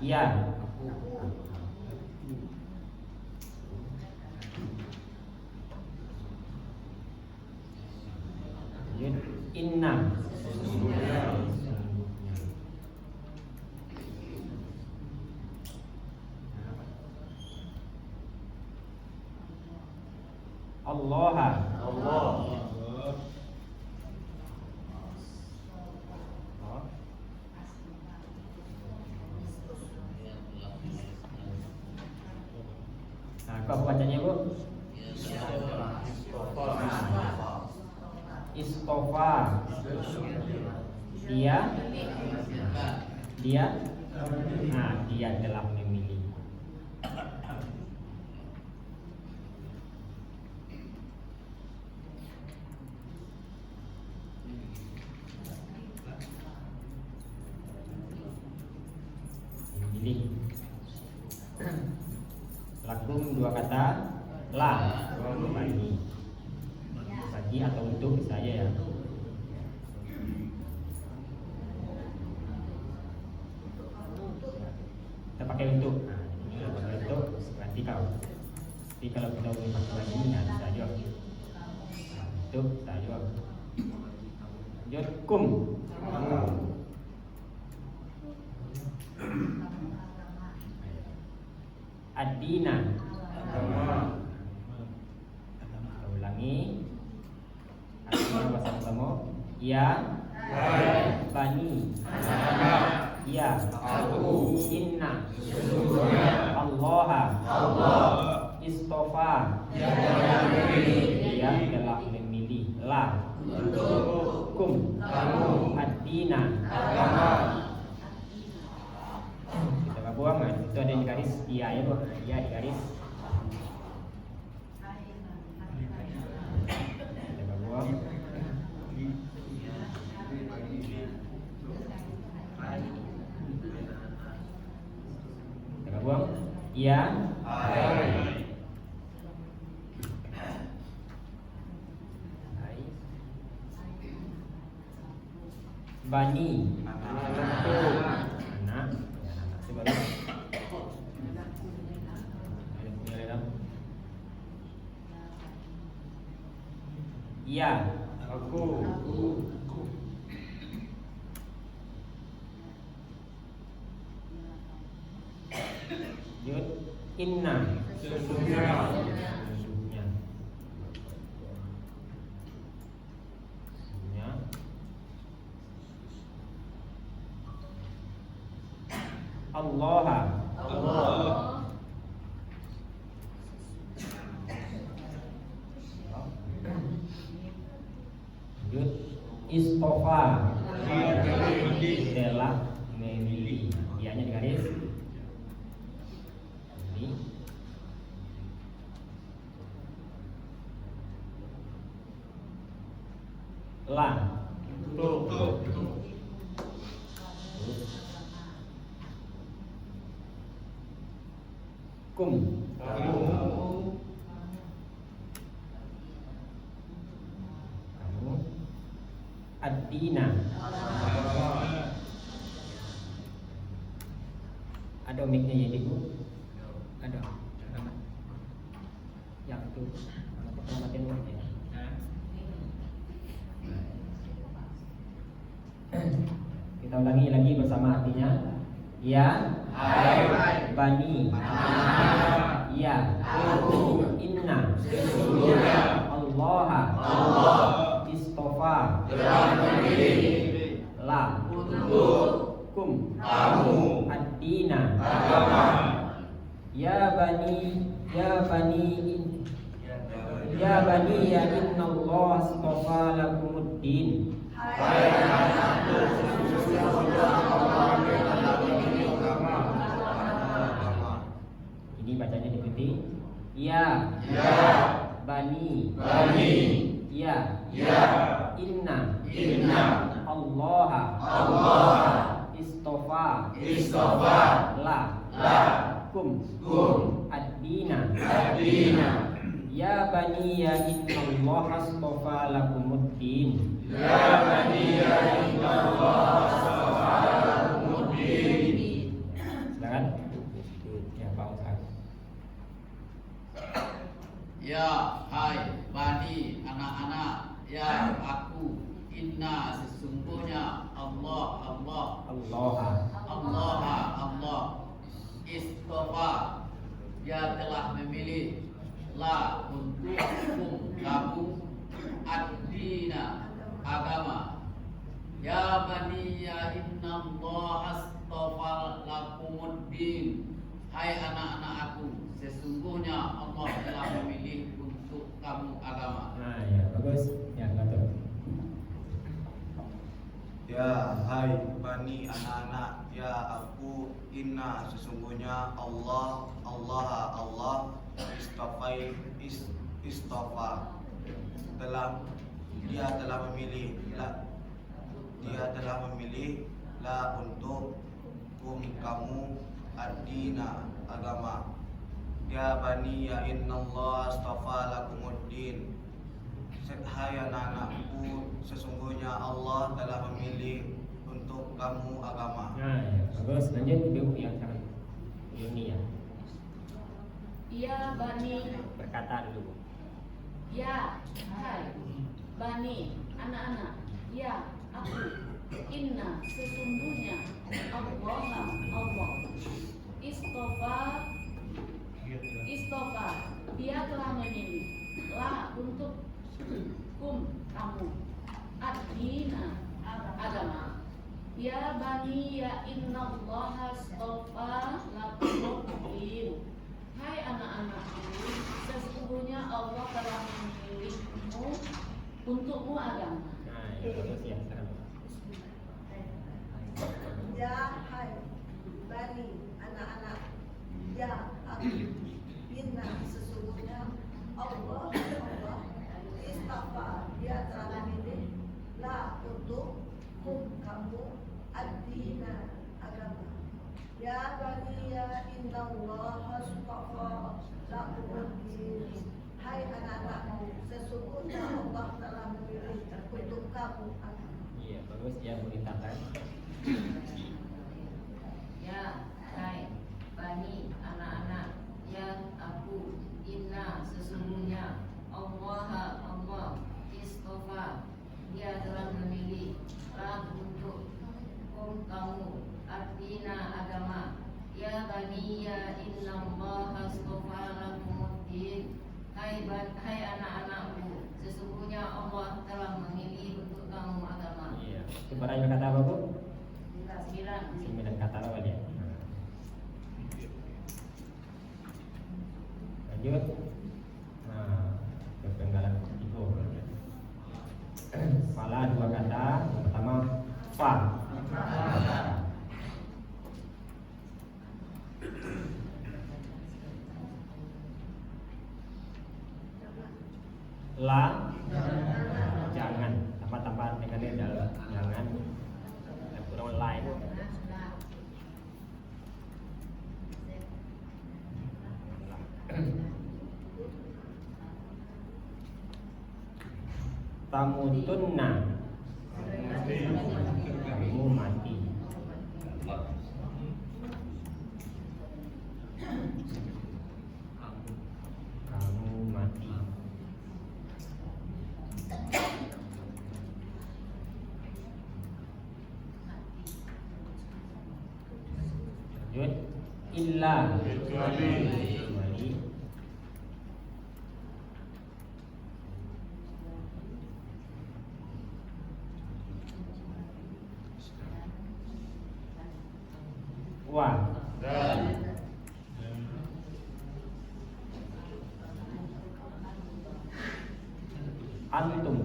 Ya. Inna. Allah. Nah, kok bacanya Bu? Istofa. Dia. Nah, dia telah memilih. Pilih. Lakum 2 kata lah bagi atau untuk saya ya. Tapi kalau kita mau pakai lagi nggak bisa jawab. Itu bisa jawab. Jawab kum. Ad-dina. Kita ulangi. Artinya bersama-sama. Ya. Bani. Ya. Inna. Allah. Istofa. Dia telah memilih. La. Kum. Ad-dina. Kita buang kan? Itu ada di garis. Iya ya bu. Iya di garis. Kita buang. Kita buang. Iya. Bani. Anak. Coba iya. Aku. Yud. Inna. Sesungguhnya. Allah. Yud. Istofa. Telah memilih. Ianya di garis. Ini. La. Kum. Kamu. Ad-dina. Ada mic-nya ya ibu? Ada. Yang itu. Matiin mic-nya. Kita ulangi lagi bersama artinya. Ya. Bani. Ya. Inna. Allah. Istofa. La. Kum. Ad-dina. Ya bani. Ya bani. Ya bani ya inna Allah istofa lakumuddin. Ini bacanya diikuti. Ya. Bani. Ya. Inna. Allah. Istofa. La. Kum. Ad-dina. Ya bani ya inna Allah astofa lakumuddin. Silakan. Ya Pak Ustaz. Ya hai bani anak-anak ya aku inna sesungguhnya Allah istofa dia telah memilih la untukkum kamu ad-dina agama ya bani ya inna Allah astofa lakumuddin hai anak-anak aku sesungguhnya Allah telah memilih untuk kamu agama. Nah ya bagus ya betul. Ya hai bani anak-anak ya aku inna sesungguhnya Allah istofa dia telah memilih la untuk kamu ad-dina agama ya bani ya inna Allah astafa lakumuddin hai anak-anakku sesungguhnya Allah telah memilih untuk kamu agama. Nah ya bagus lanjut ibu yang sekarang ini ya. Ya bani, berkata dulu. ya hai bani, anak-anak, ya aku, inna sesungguhnya Allah istofa dia telah memilih lah untuk kamu ad-dina agama. Ya bani ya innallaha astofa lakum. Hai anak-anakku, sesungguhnya Allah telah memilihmu untukmu agama. Nah, ya bagus ya. Ya hai bani anak-anak, ya aku, inna sesungguhnya Allah istafa dia telah memilih lah untuk kamu ad-dina agama. Ya bani ya innallaha astafa lakum. Hai anak-anakku, sesungguhnya Allah telah memilih untuk kamu agama. Iya, bagus ya, beritakan. Ya, hai bani anak-anak, ya aku, inna sesungguhnya Allah istofa dia telah memilih lah untuk kamu ad-dina agama. Ya bani ya innallaha astofa lakumuddin. Hai anak-anakku, sesungguhnya Allah telah memilih untuk kamu agama. Iya. Coba tanya kata apa, Bu? 9 kata apa dia? Lanjut. Nah, kepenggalan itu. Fala dua kata. Yang pertama fa. La jangan tambah dengan dia adalah jangan dan kurang lain. Tamutunna kamu mati. Kamu mati. Lanjut. Illa kecuali wa antum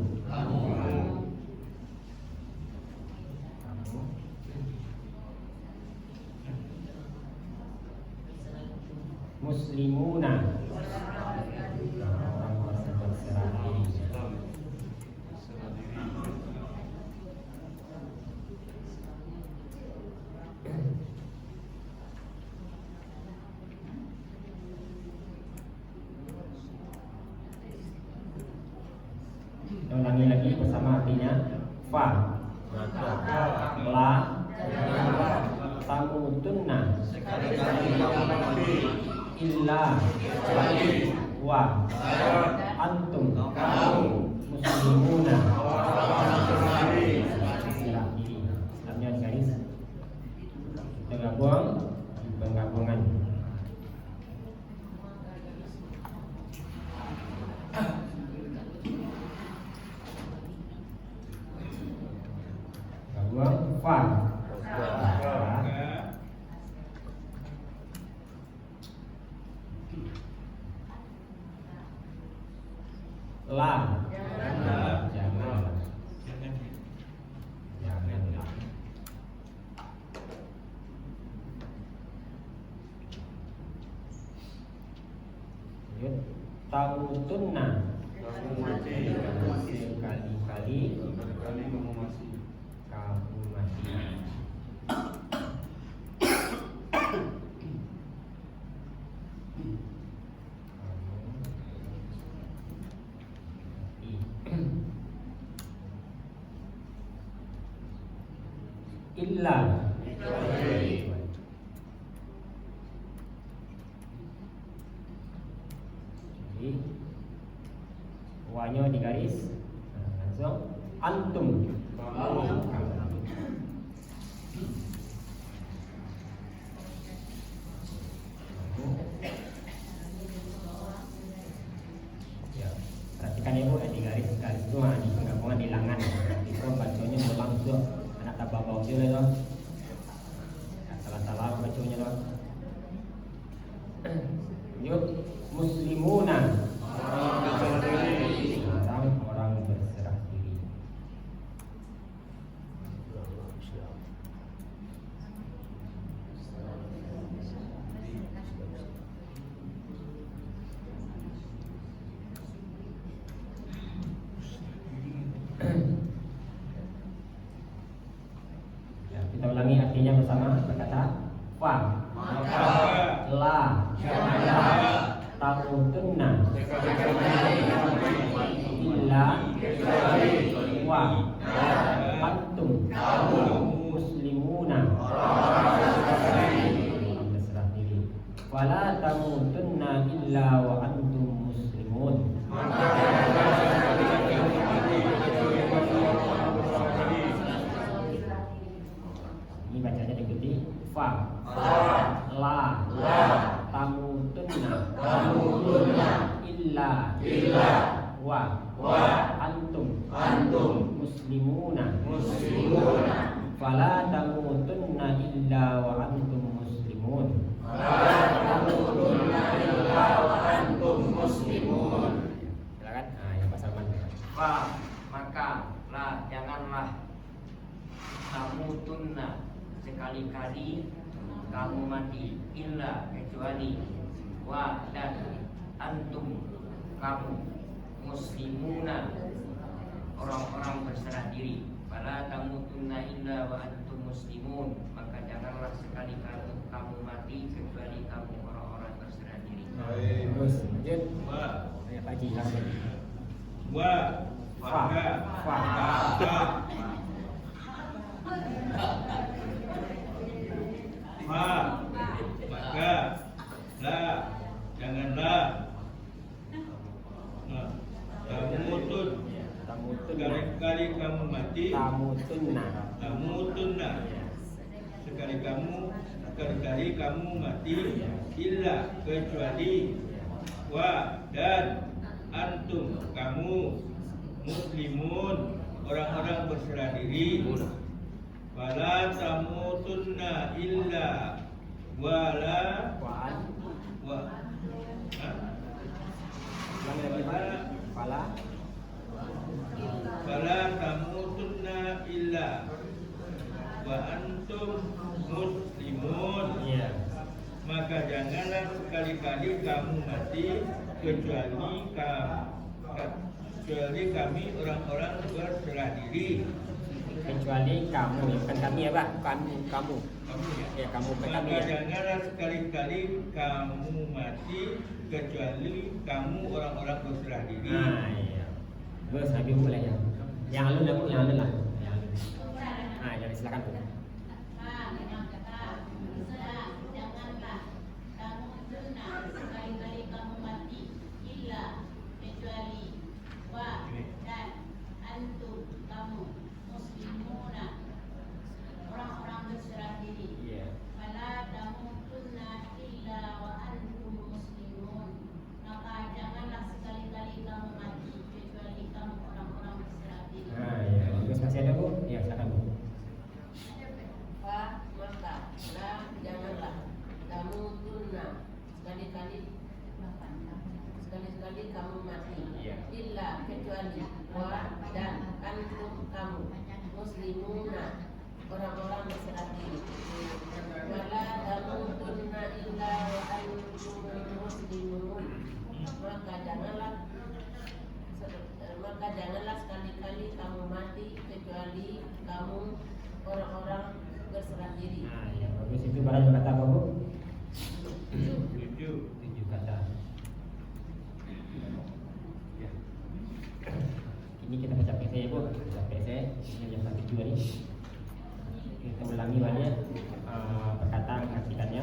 muslimuna orang-orang yang berserah diri. Ulangi lagi bersama artinya fa la tamutunna illa wa antum muslimuna. Islamnya garis tergabung penggabungan. Gabung fa la jangan tamutunna sekali-kali kamu mati. Illa Langsung antum. Ya, perhatikan ibu di garis itu di penggabungan di langan. Itu bacanya langsung anak tabah bau dia loh. Salah bacanya loh. Yuk muslimuna. Orang berserah diri. Ya, kita ulangi artinya bersama berkata fa, la, tamutunna illa wa antum muslimuna berserah diri. Wala tamutunna illa wa antum muslimun. Ini bacanya diikuti fa, la, tamutunna illa wa antum muslimuna. Fala tamutunna illa wa antum muslimun. Silakan. Nah, yang Pak Salman. Fa, maka la, janganlah tamutunna, sekali-kali kamu mati, illa, kecuali wa, dan antum, kamu muslimuna, orang-orang berserah diri. Fala tamutunna illa wa antum muslimun, maka janganlah sekali-kali kamu mati kecuali kamu orang-orang berserah diri. Terus lanjut. Ya Pak Haji langsung. Wa Fa, maka la, janganlah tamutun, sekali-kali kamu mati, tamutunna, sekali-kali kamu mati, illa, kecuali wa, dan antum, kamu muslimun, orang-orang berserah diri. Wala tamutunna illa wala fala tamutunna illa wa antum muslimun. Maka janganlah sekali-kali kamu mati kecuali kami orang-orang berserah diri. Kecuali kamu, bukan kami ya Pak, kamu. Ya kamu, bukan kami Maka ya. janganlah sekali-kali kamu mati kecuali kamu orang-orang berserah diri. Nah, iya. Terus Habib mulai ya. Yang alun ya Bu, yang alun lah. Nah, jadi silakan Bu. Sekali-kali kamu mati, illa, kecuali wa, dan antum, kamu muslimuna, orang-orang berserah diri. Fala tamutunna illa wa antum muslimun, maka janganlah sekali-kali kamu mati kecuali kamu orang-orang berserah diri. Nah, iya. Terus masih ada Bu? Ya, silakan Bu. Fa, maka la, janganlah tamutunna, sekali-kali kamu mati, illa, kecuali wa, dan antum, kamu muslimuna, orang-orang berserah diri. Wala tamutunna illa wa antum muslimun, maka janganlah sekali-kali kamu mati kecuali kamu orang-orang berserah diri. Nah, ya bagus. Itu barang berkata apa Bu? 7 kata. Ya. Ini kita baca PC ya Bu, baca PC. Ini yang 1 ini. Kita ulangi banyak perkataan artikannya.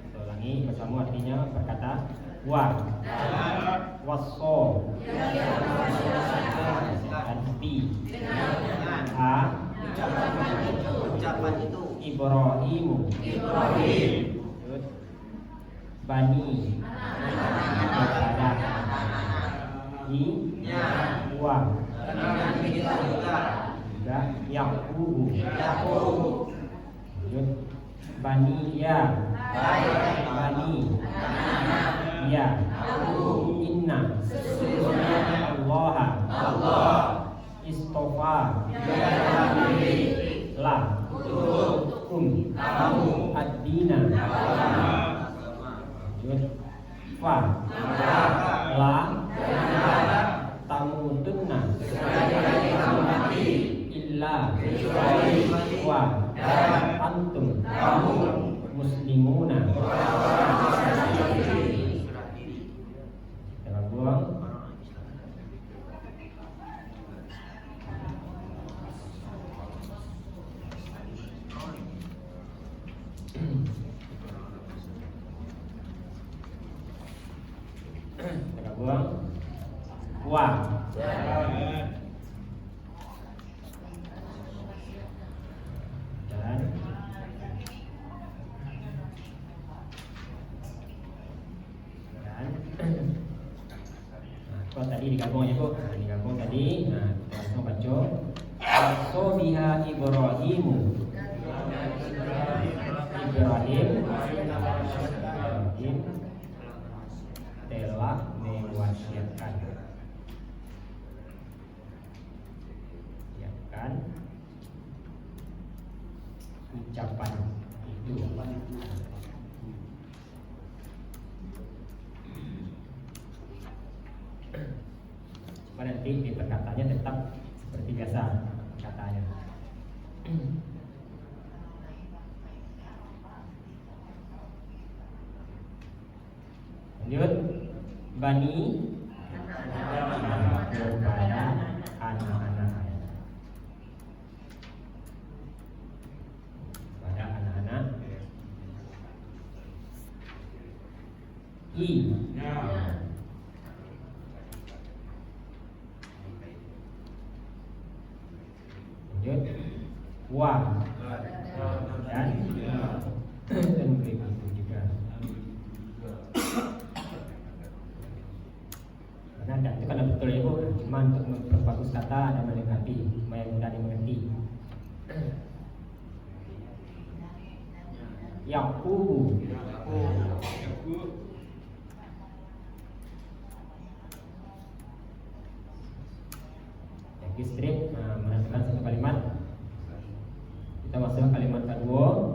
Kita ulangi bersama artinya berkata wa. wasso dan bi a ucapan itu Ibrahimu bani i wa juga Yaqubu bani ya bani ya inna Allah istofa la kum ad-dina fa la tamutunna illa wa antum muslimuna. Kita buang. Kita buang. Buang. Dan kalau tadi digabung ya Bu, digabung tadi. Nah, kita langsung baca. Wasobiha Ibrahimu. Ibrahim telah mewasiatkan. Ya kan? Ucapan itu. Cuma nanti di perkataannya tetap seperti biasa perkataannya. Lanjut, bani kepada anak-anak, pada anak-anak. I lanjut, wa dan begitu juga. Karena itu kan betul ya Bu, cuma untuk memperbagus kata dan melengkapi supaya mudah dimengerti. Yaqubu strip, menentukan satu kalimat. Kita masuk ke kalimat kedua.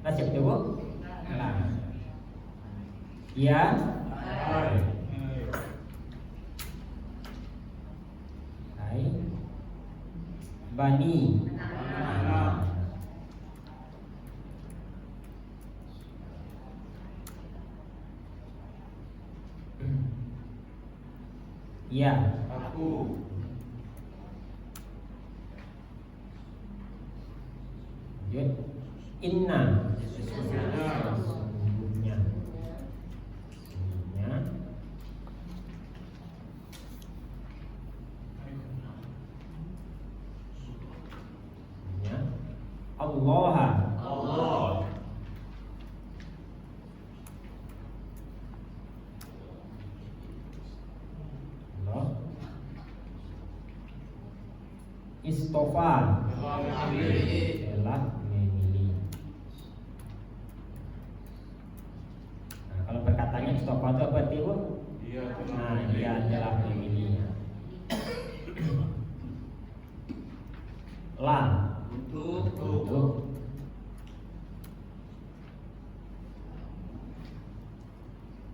Nah, siap itu Bu? Nah. Ya. Hai. Bani. Ya. Aku. Lanjut. Inna. Sesungguhnya. Allah. Allah. Istofa telah memilih. Nah, kalau perkataannya istofa itu apa arti Bu? Nah, dia telah memilih. La untuk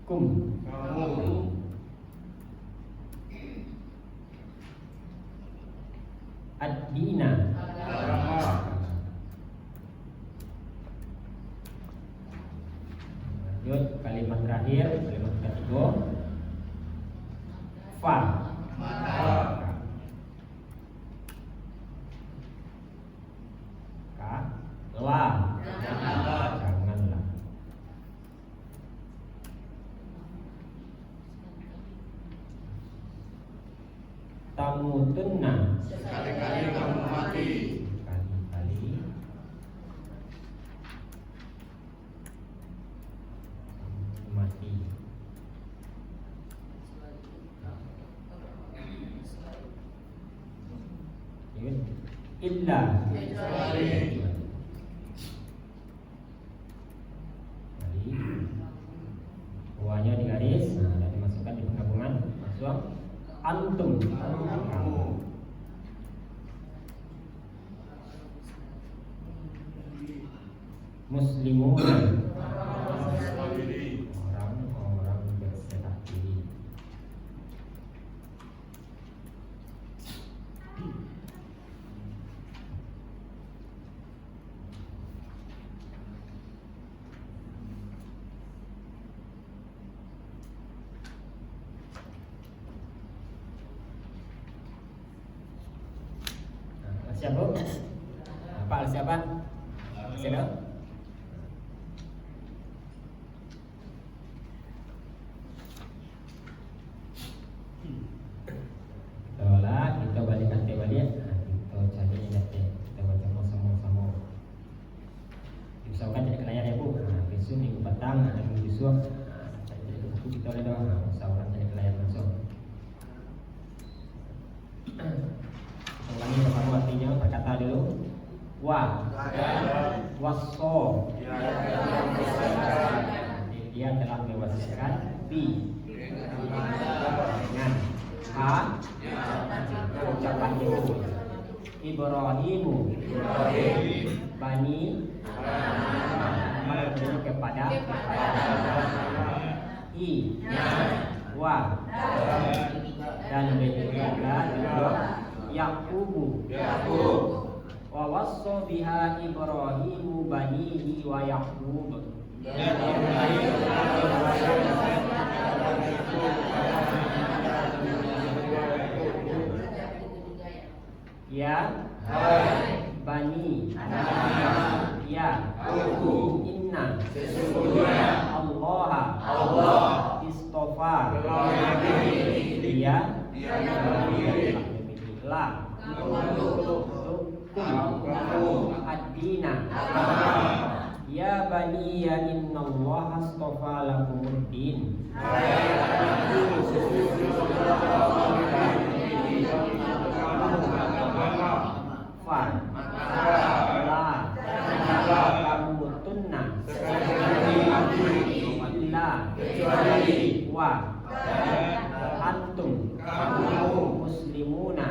kum kamu. Ad-dina lanjut kalimat terakhir, kalimat ketiga fa ka la janganlah tamutunna, sekali-kali kamu mati. sekali-kali mati. Illa Kecuali wanya di garis, nah, dimasukkan di penggabungan masuk antum, kamu. Muslimun, orang-orang berserah diri. Siap bu? Pak siapa? Sini. Tolak kita balikan ke balik. Kita cari nanti kita baca sama-sama. Diusahakan jadi kelayan ya bu. Besok minggu petang, minggu besok. Jadi buku kita oleh doang. Usahakan jadi kelayan langsung. Ulangi pertama artinya berkata dulu. Wa, waso. Dia telah mewasiatkan bi dengan ha ucapan itu Ibrahimu Bani merujuk kepada I wa dan juga Yaqubu wa wassa biha Ibrahimu banihi wa Yaqub. Ya bani ya inna Allah istofa dia la ad-dina ya bani ya inna Allah astofa lakumuddin. Fa la tamutunna illa wa antum muslimuna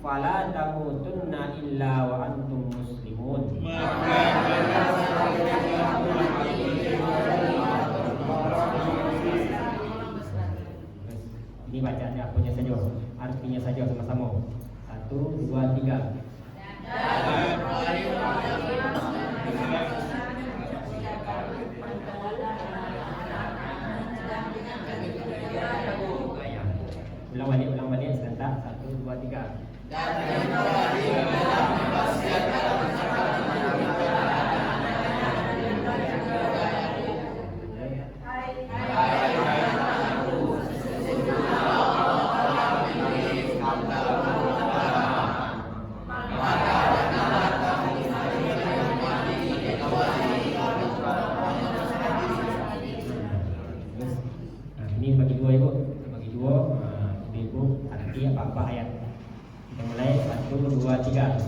fala tamutunna illa wa antum muslimun. Ini bacaannya punya saja, artinya saja sama-sama. 1, 2, 3. Ulang balik serentak. 1, 2, 3. Ini bagi dua ibu, ibu arti apa ayat. Kita mulai 1, 2, 3.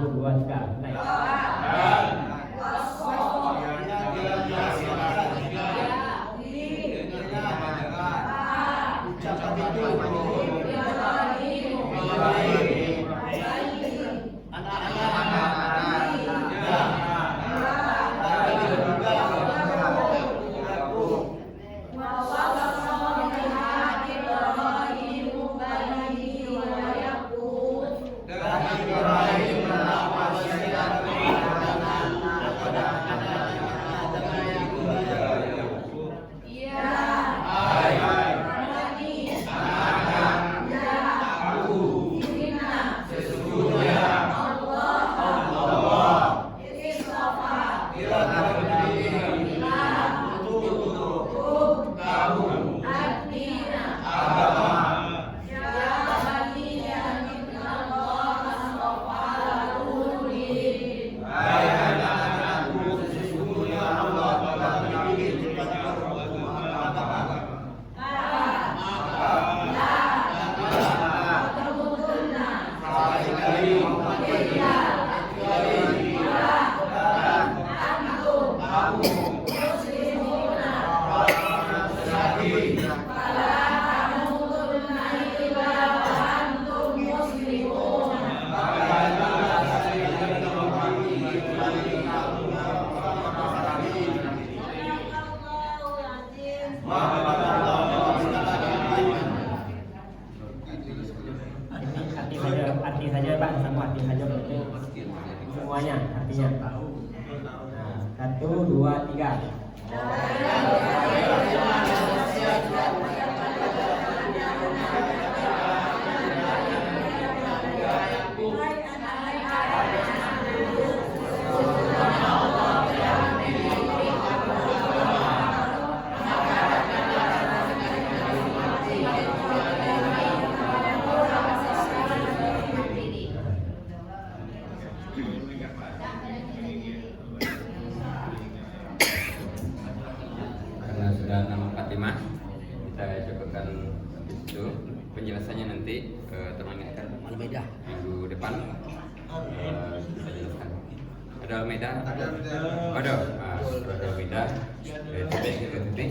2, 3. Naik. Arti saja Pak, sama arti saja berarti semuanya artinya. Nah, 1, 2, 3. Karena sudah nama Fatimah, kita cukupkan itu penjelasannya nanti termengerti Al-Maidah minggu depan. Kita jelaskan. Ada Al-Maidah? Ada. Ada Al-Maidah. Titik.